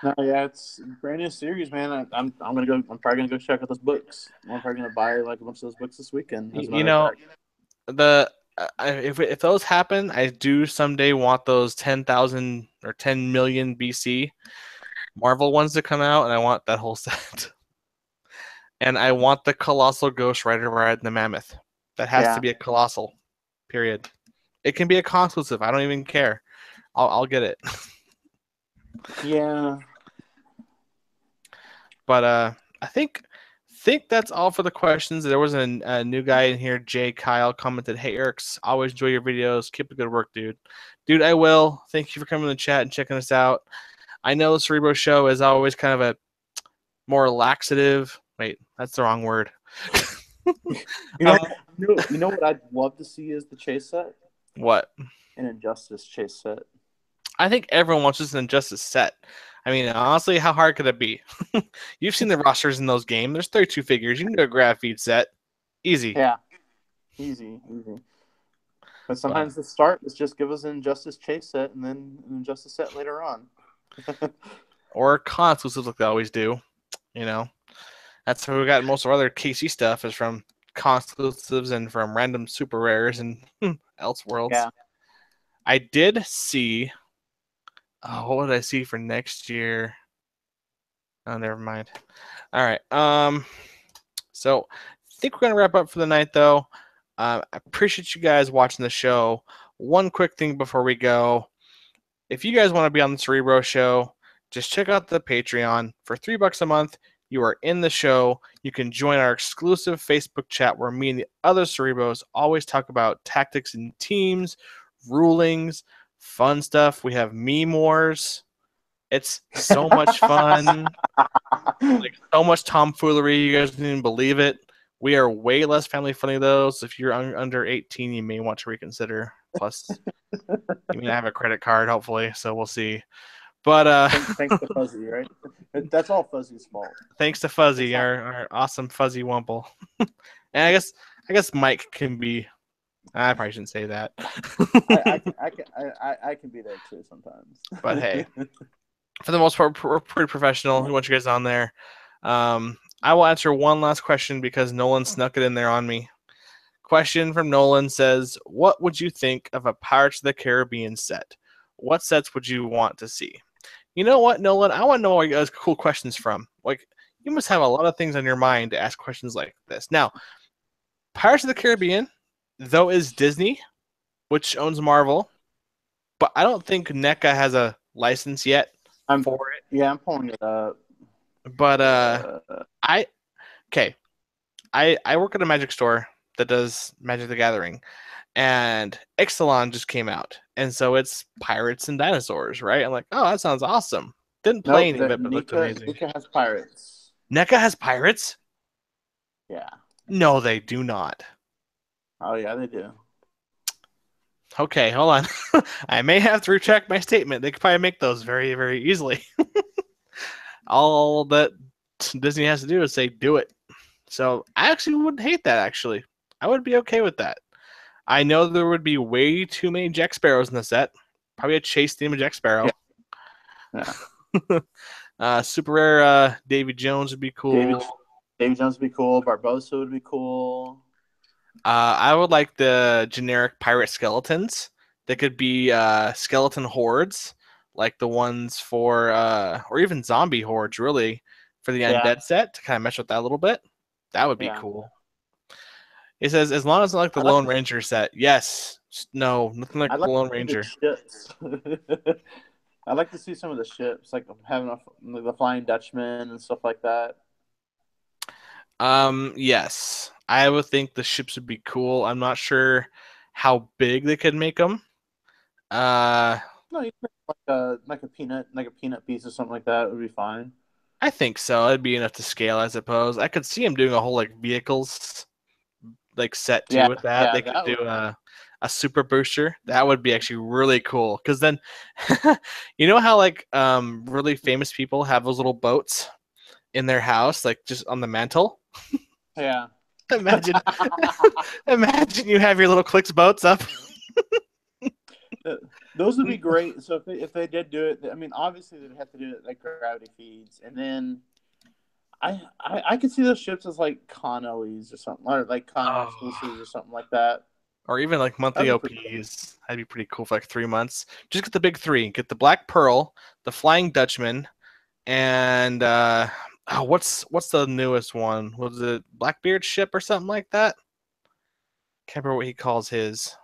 no, yeah, it's a brand new series, man. I'm gonna go. I'm probably gonna go check out those books. I'm probably gonna buy like a bunch of those books this weekend. As a You matter of know, fact, the if those happen, I do someday want those 10,000 or 10 million BC Marvel ones to come out, and I want that whole set. And I want the Colossal Ghost Rider riding the Mammoth. That has to yeah, be a Colossal. Period. It can be a conclusive. I don't even care. I'll get it. yeah. But I think that's all for the questions. There was a new guy in here, Jay Kyle, commented, "Hey Erx, always enjoy your videos. Keep the good work, dude." Dude, I will. Thank you for coming to the chat and checking us out. I know the Cere-Bros show is always kind of a more laxative. Wait, that's the wrong word. You know, um, you know what I'd love to see is the chase set, what? an Injustice chase set. I think everyone wants just an Injustice set. I mean, honestly, how hard could it be? You've seen the rosters in those games. There's 32 figures. You can do a graph feed set. Easy. Yeah, easy. But But sometimes the start is just give us an Injustice chase set and then an Injustice set later on. or conclusives like they always do. You know, that's where we got most of our other KC stuff is from conclusives and from random super rares and Elseworlds. Yeah. I did see. Oh, what did I see for next year? Oh, never mind. All right. So I think we're gonna wrap up for the night, though. I appreciate you guys watching the show. One quick thing before we go: if you guys want to be on the Cere-Bros show, just check out the Patreon for $3 a month. You are in the show. You can join our exclusive Facebook chat where me and the other Cere-Bros always talk about tactics and teams, rulings, fun stuff. We have meme wars. It's so much fun. Like so much tomfoolery. You guys didn't even believe it. We are way less family friendly though. So if you're under 18, you may want to reconsider. Plus, you may have a credit card, hopefully. So we'll see. But Thanks to Fuzzy, right? That's all Fuzzy's fault. thanks to Fuzzy, our awesome Fuzzy Wumple. And I guess Mike can be. I probably shouldn't say that. I can be there too sometimes. But hey, for the most part, we're pretty professional. We want you guys on there. I will answer one last question because Nolan snuck it in there on me. Question from Nolan says, "What would you think of a Pirates of the Caribbean set? What sets would you want to see?" You know what, Nolan? I want to know where you guys cool questions from. Like, you must have a lot of things on your mind to ask questions like this. Now, Pirates of the Caribbean, though, is Disney, which owns Marvel, but I don't think NECA has a license yet for it. Yeah, I'm pulling it up. But I okay. I work at a magic store that does Magic the Gathering, and Ixalan just came out, and so it's pirates and dinosaurs, right? I'm like, oh, that sounds awesome. Didn't play any of it, but it looked amazing. NECA has pirates. NECA has pirates? Yeah. No, they do not. Oh yeah, they do. Okay, hold on. I may have to retract my statement. They could probably make those very, very easily. All that Disney has to do is say, do it. So I actually wouldn't hate that, actually. I would be okay with that. I know there would be way too many Jack Sparrows in the set. Probably a chase theme of Jack Sparrow. Yeah. Super rare Davy Jones would be cool. Davy Jones would be cool. Barbosa would be cool. I would like the generic pirate skeletons. They could be skeleton hordes, like the ones for, or even zombie hordes, really, for the undead set to kind of mesh with that a little bit. That would be cool. It says, as long as I like the Lone Ranger set. Yes. No, nothing like the Lone Ranger. I'd like to see some of the ships, like having the Flying Dutchman and stuff like that. Yes. I would think the ships would be cool. I'm not sure how big they could make them. No, you can make like a peanut piece or something like that would be fine. I think so. It'd be enough to scale, I suppose. I could see him doing a whole like vehicles like set too Yeah, with that. yeah, They could that do would. a super booster. That would be actually really cool. Because then, you know how like really famous people have those little boats in their house, like just on the mantle. Yeah. Imagine, imagine you have your little Clix boats up. Those would be great. So if they did do it, I mean, obviously they'd have to do it like gravity feeds, and then I could see those ships as like con OEs or something, or like con Oh. exclusives or something like that. Or even like monthly That'd be pretty cool. OPs. That'd be pretty cool for like 3 months. Just get the big three. Get the Black Pearl, the Flying Dutchman, and what's the newest one? Was it Blackbeard ship or something like that? Can't remember what he calls his.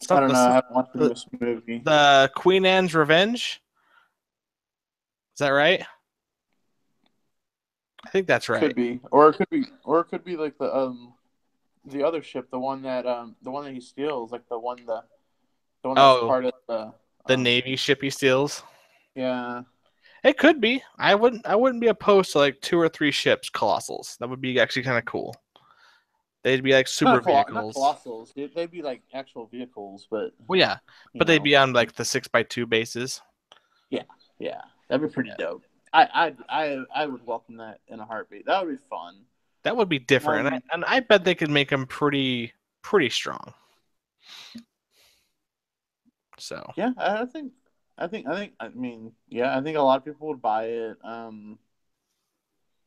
It's I not don't know. I haven't watched the newest movie. the Queen Anne's Revenge. Is that right? I think that's right. Could be, or it could be like the other ship, the one that he steals, like the one that's Oh, part of the Navy ship he steals. yeah. It could be. I wouldn't be opposed to like 2 or 3 ships, colossals. That would be actually kind of cool. They'd be like super Not vehicles. colossals. They'd be like actual vehicles, but Well, yeah, you but they'd know, be on like the 6x2 bases. yeah, yeah, that'd be pretty Yeah. dope. I would welcome that in a heartbeat. That would be fun. That would be different, Um, and I bet they could make them pretty strong. So yeah, I mean, yeah, I think a lot of people would buy it.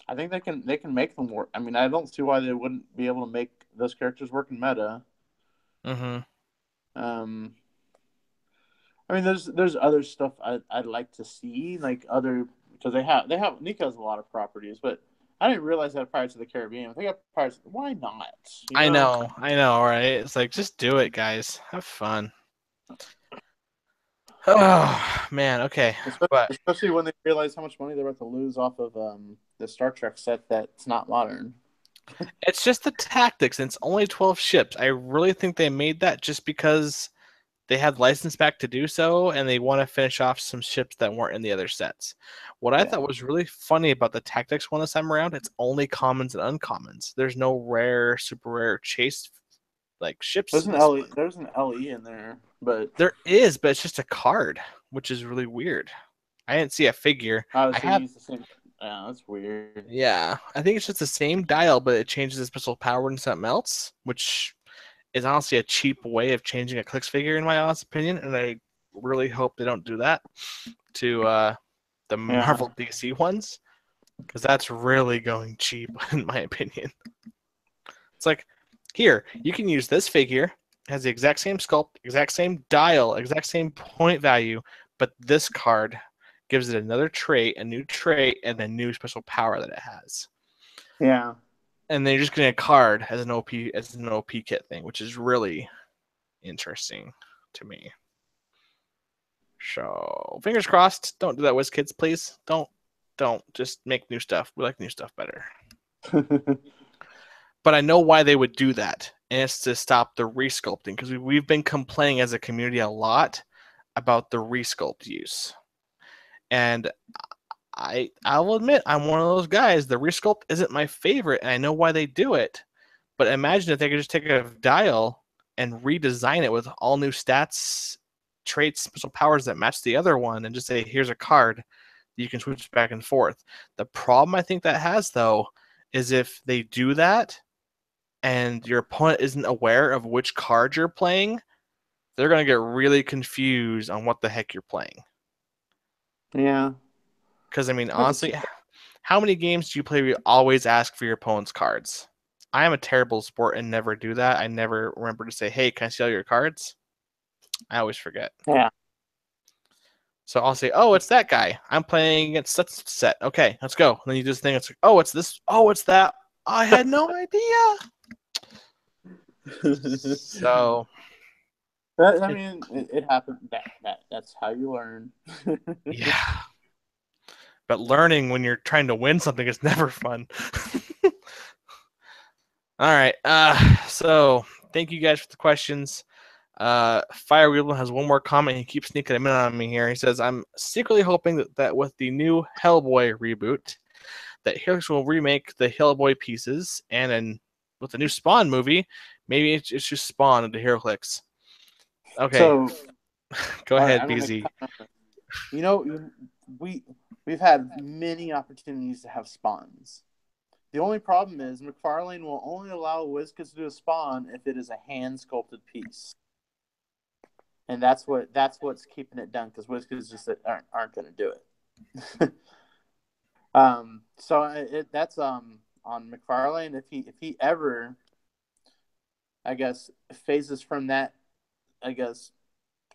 I think they can make them work. I mean, I don't see why they wouldn't be able to make those characters work in meta. hmm Um, I mean, there's other stuff I'd like to see, like other because they have Nika has a lot of properties, but I didn't realize that Pirates of the Caribbean. If they got Pirates, why not? You know, I know, right? It's like just do it, guys. Have fun. Oh man, okay, but especially when they realize how much money they're about to lose off of the Star Trek set that's not modern. it's just the tactics, and it's only 12 ships. I really think they made that just because they had license back to do so, and they want to finish off some ships that weren't in the other sets. What I Yeah, thought was really funny about the tactics one this time around, it's only commons and uncommons. There's no rare, super rare chase like ships there's in an this LE, one. there's an LE in there, but There is, but it's just a card, which is really weird. I didn't see a figure. I obviously have, use the same. Yeah, that's weird. yeah, I think it's just the same dial, but it changes the special power into something else, which is honestly a cheap way of changing a Clix figure, in my honest opinion. And I really hope they don't do that to the Yeah, Marvel DC ones, because that's really going cheap, in my opinion. It's like, here, you can use this figure, has the exact same sculpt, exact same dial, exact same point value, but this card gives it another trait, a new trait, and a new special power that it has. yeah. And then you're just getting a card as an OP kit thing, which is really interesting to me. So fingers crossed. Don't do that, WizKids, please. Don't just make new stuff. We like new stuff better. But I know why they would do that, and it's to stop the resculpting, because we've been complaining as a community a lot about the resculpt use. And I'll admit I'm one of those guys. The resculpt isn't my favorite, and I know why they do it. But imagine if they could just take a dial and redesign it with all new stats, traits, special powers that match the other one, and just say, here's a card you can switch back and forth. The problem I think that has, though, is if they do that and your opponent isn't aware of which card you're playing, they're going to get really confused on what the heck you're playing. Yeah, Because, I mean, I can see honestly, how many games do you play where you always ask for your opponent's cards? I am a terrible sport and never do that. I never remember to say, hey, can I see all your cards? I always forget. yeah. So I'll say, oh, it's that guy. I'm playing against such set. Okay, let's go. And then you do this thing. It's like, oh, it's this. Oh, it's that. I had no idea. So I mean, it happened. That's how you learn. yeah. But learning when you're trying to win something is never fun. All right. So thank you guys for the questions. Fire Wheeler has one more comment. He keeps sneaking them in on me here. He says, I'm secretly hoping that with the new Hellboy reboot, that Heroclix will remake the Hellboy pieces, and then with the new Spawn movie, maybe it's just Spawn into Heroclix. Okay, So, go all right, ahead, I'm gonna make BZ. a comment. You know, we've had many opportunities to have spawns. The only problem is McFarlane will only allow WizKids to do a spawn if it is a hand sculpted piece, and that's what's keeping it done because WizKids just aren't going to do it. So that's on McFarlane. If he ever, I guess, phases from that, I guess,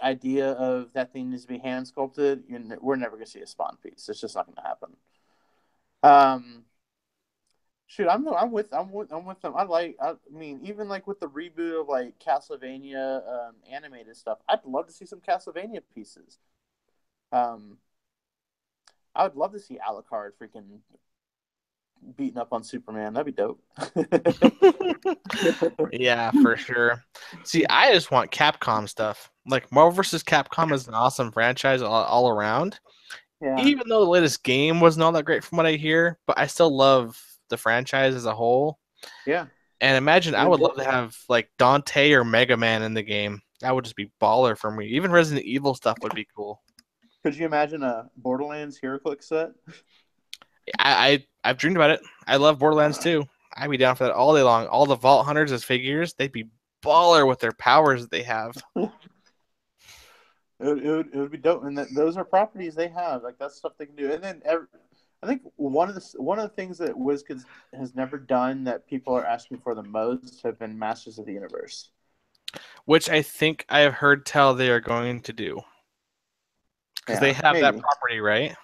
idea of that thing needs to be hand sculpted, we're never going to see a spawn piece. It's just not going to happen. Shoot, I'm with them. I mean, even like with the reboot of like Castlevania animated stuff, I'd love to see some Castlevania pieces. I would love to see Alucard freaking beating up on Superman. That'd be dope. Yeah, for sure. See, I just want Capcom stuff. Like Marvel vs. Capcom is an awesome franchise all around. Yeah. Even though the latest game wasn't all that great from what I hear, but I still love the franchise as a whole. Yeah. And imagine I would love to have like Dante or Mega Man in the game. That would just be baller for me. Even Resident Evil stuff would be cool. Could you imagine a Borderlands Heroclix set? I've dreamed about it. I love Borderlands too. I'd be down for that all day long. All the Vault Hunters as figures, they'd be baller with their powers that they have. It would be dope, and those are properties they have. Like that's stuff they can do. And then I think one of the things that WizKids has never done that people are asking for the most have been Masters of the Universe, which I think I have heard tell they are going to do because they have that property, right?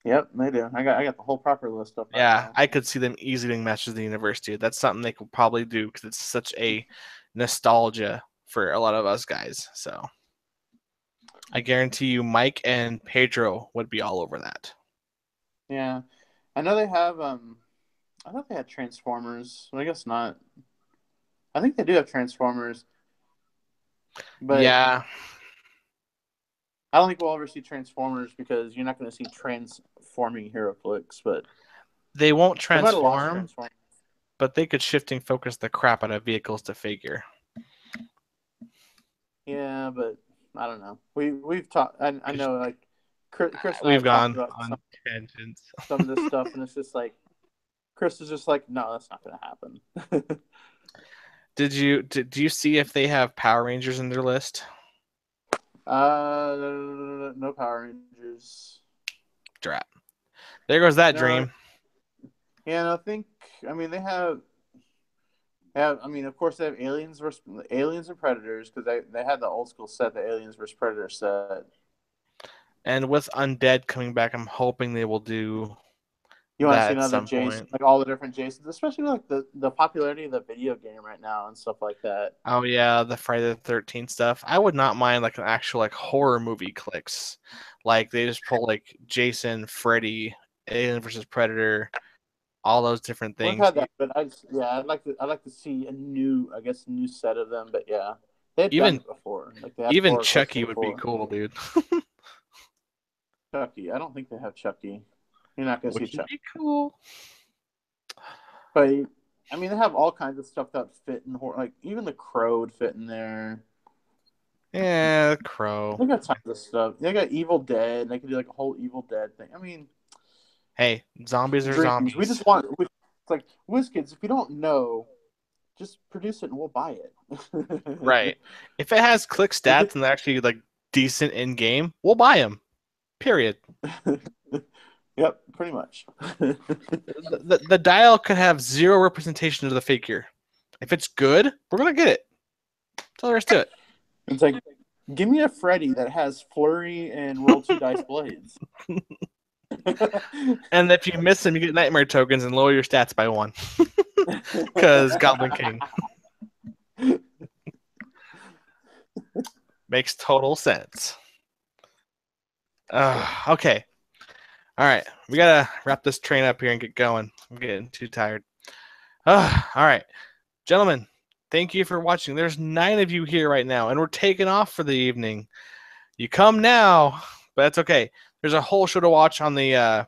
Yep, they do. I got the whole property list up. Yeah, I could see them easily doing Masters of the Universe too. That's something they could probably do because it's such a nostalgia for a lot of us guys. So I guarantee you, Mike and Pedro would be all over that. Yeah, I know they have. I thought they had Transformers. Well, I guess not. I think they do have Transformers, but yeah, I don't think we'll ever see Transformers because you're not going to see transforming Heroclix. But they won't transform, but they could shifting focus the crap out of vehicles to figure. Yeah, but I don't know. We've talked. I know, like Chris and we've I have gone talked about on tangents. some of this stuff, and it's just like Chris is just like, no, that's not going to happen. Did you see if they have Power Rangers in their list? No Power Rangers. Drat. There goes that dream. Yeah, and I mean, they have. I mean, of course, they have Aliens and Predators because they had the old school set, the Aliens vs Predators set. And with Undead coming back, I'm hoping they will do. You want to see another Jason, like all the different Jasons, especially like the popularity of the video game right now and stuff like that. Oh yeah, the Friday the 13th stuff. I would not mind like an actual like horror movie Clix. Like they just pull like Jason, Freddy, Alien vs Predator, all those different things. We've had that, but I'd like to see a new set of them. But yeah, they've done it before. Like even Chucky would be cool, dude. Chucky, I don't think they have Chucky. You're not gonna see Chucky. Be cool. But I mean, they have all kinds of stuff that fit in horror. Like even the Crow would fit in there. Yeah, the Crow. They got tons of stuff. They got Evil Dead. They could do like a whole Evil Dead thing. I mean, hey, zombies are zombies. We just want it's like WizKids. If you don't know, just produce it and we'll buy it. Right. If it has click stats and they're actually like decent in game, we'll buy them. Period. Yep, pretty much. the dial could have zero representation of the figure. If it's good, we're gonna get it. That's all there is to it. It's like, give me a Freddy that has flurry and roll 2 dice blades. And if you miss them, you get nightmare tokens and lower your stats by 1. Because Goblin King. Makes total sense. Okay. All right. We got to wrap this train up here and get going. I'm getting too tired. All right. Gentlemen, Thank you for watching. There's 9 of you here right now, and we're taking off for the evening. You come now, but that's okay. There's a whole show to watch on the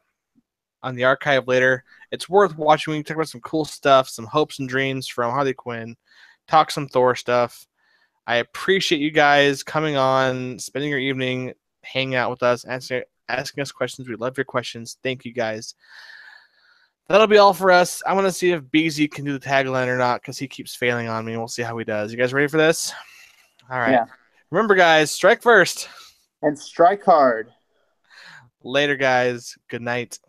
archive later. It's worth watching. We can talk about some cool stuff, some hopes and dreams from Harley Quinn, talk some Thor stuff. I appreciate you guys coming on, spending your evening, hanging out with us, asking us questions. We love your questions. Thank you guys. That'll be all for us. I want to see if Beezie can do the tagline or not because he keeps failing on me. We'll see how he does. You guys ready for this? All right. Yeah. Remember, guys, strike first. And strike hard. Later, guys. Good night.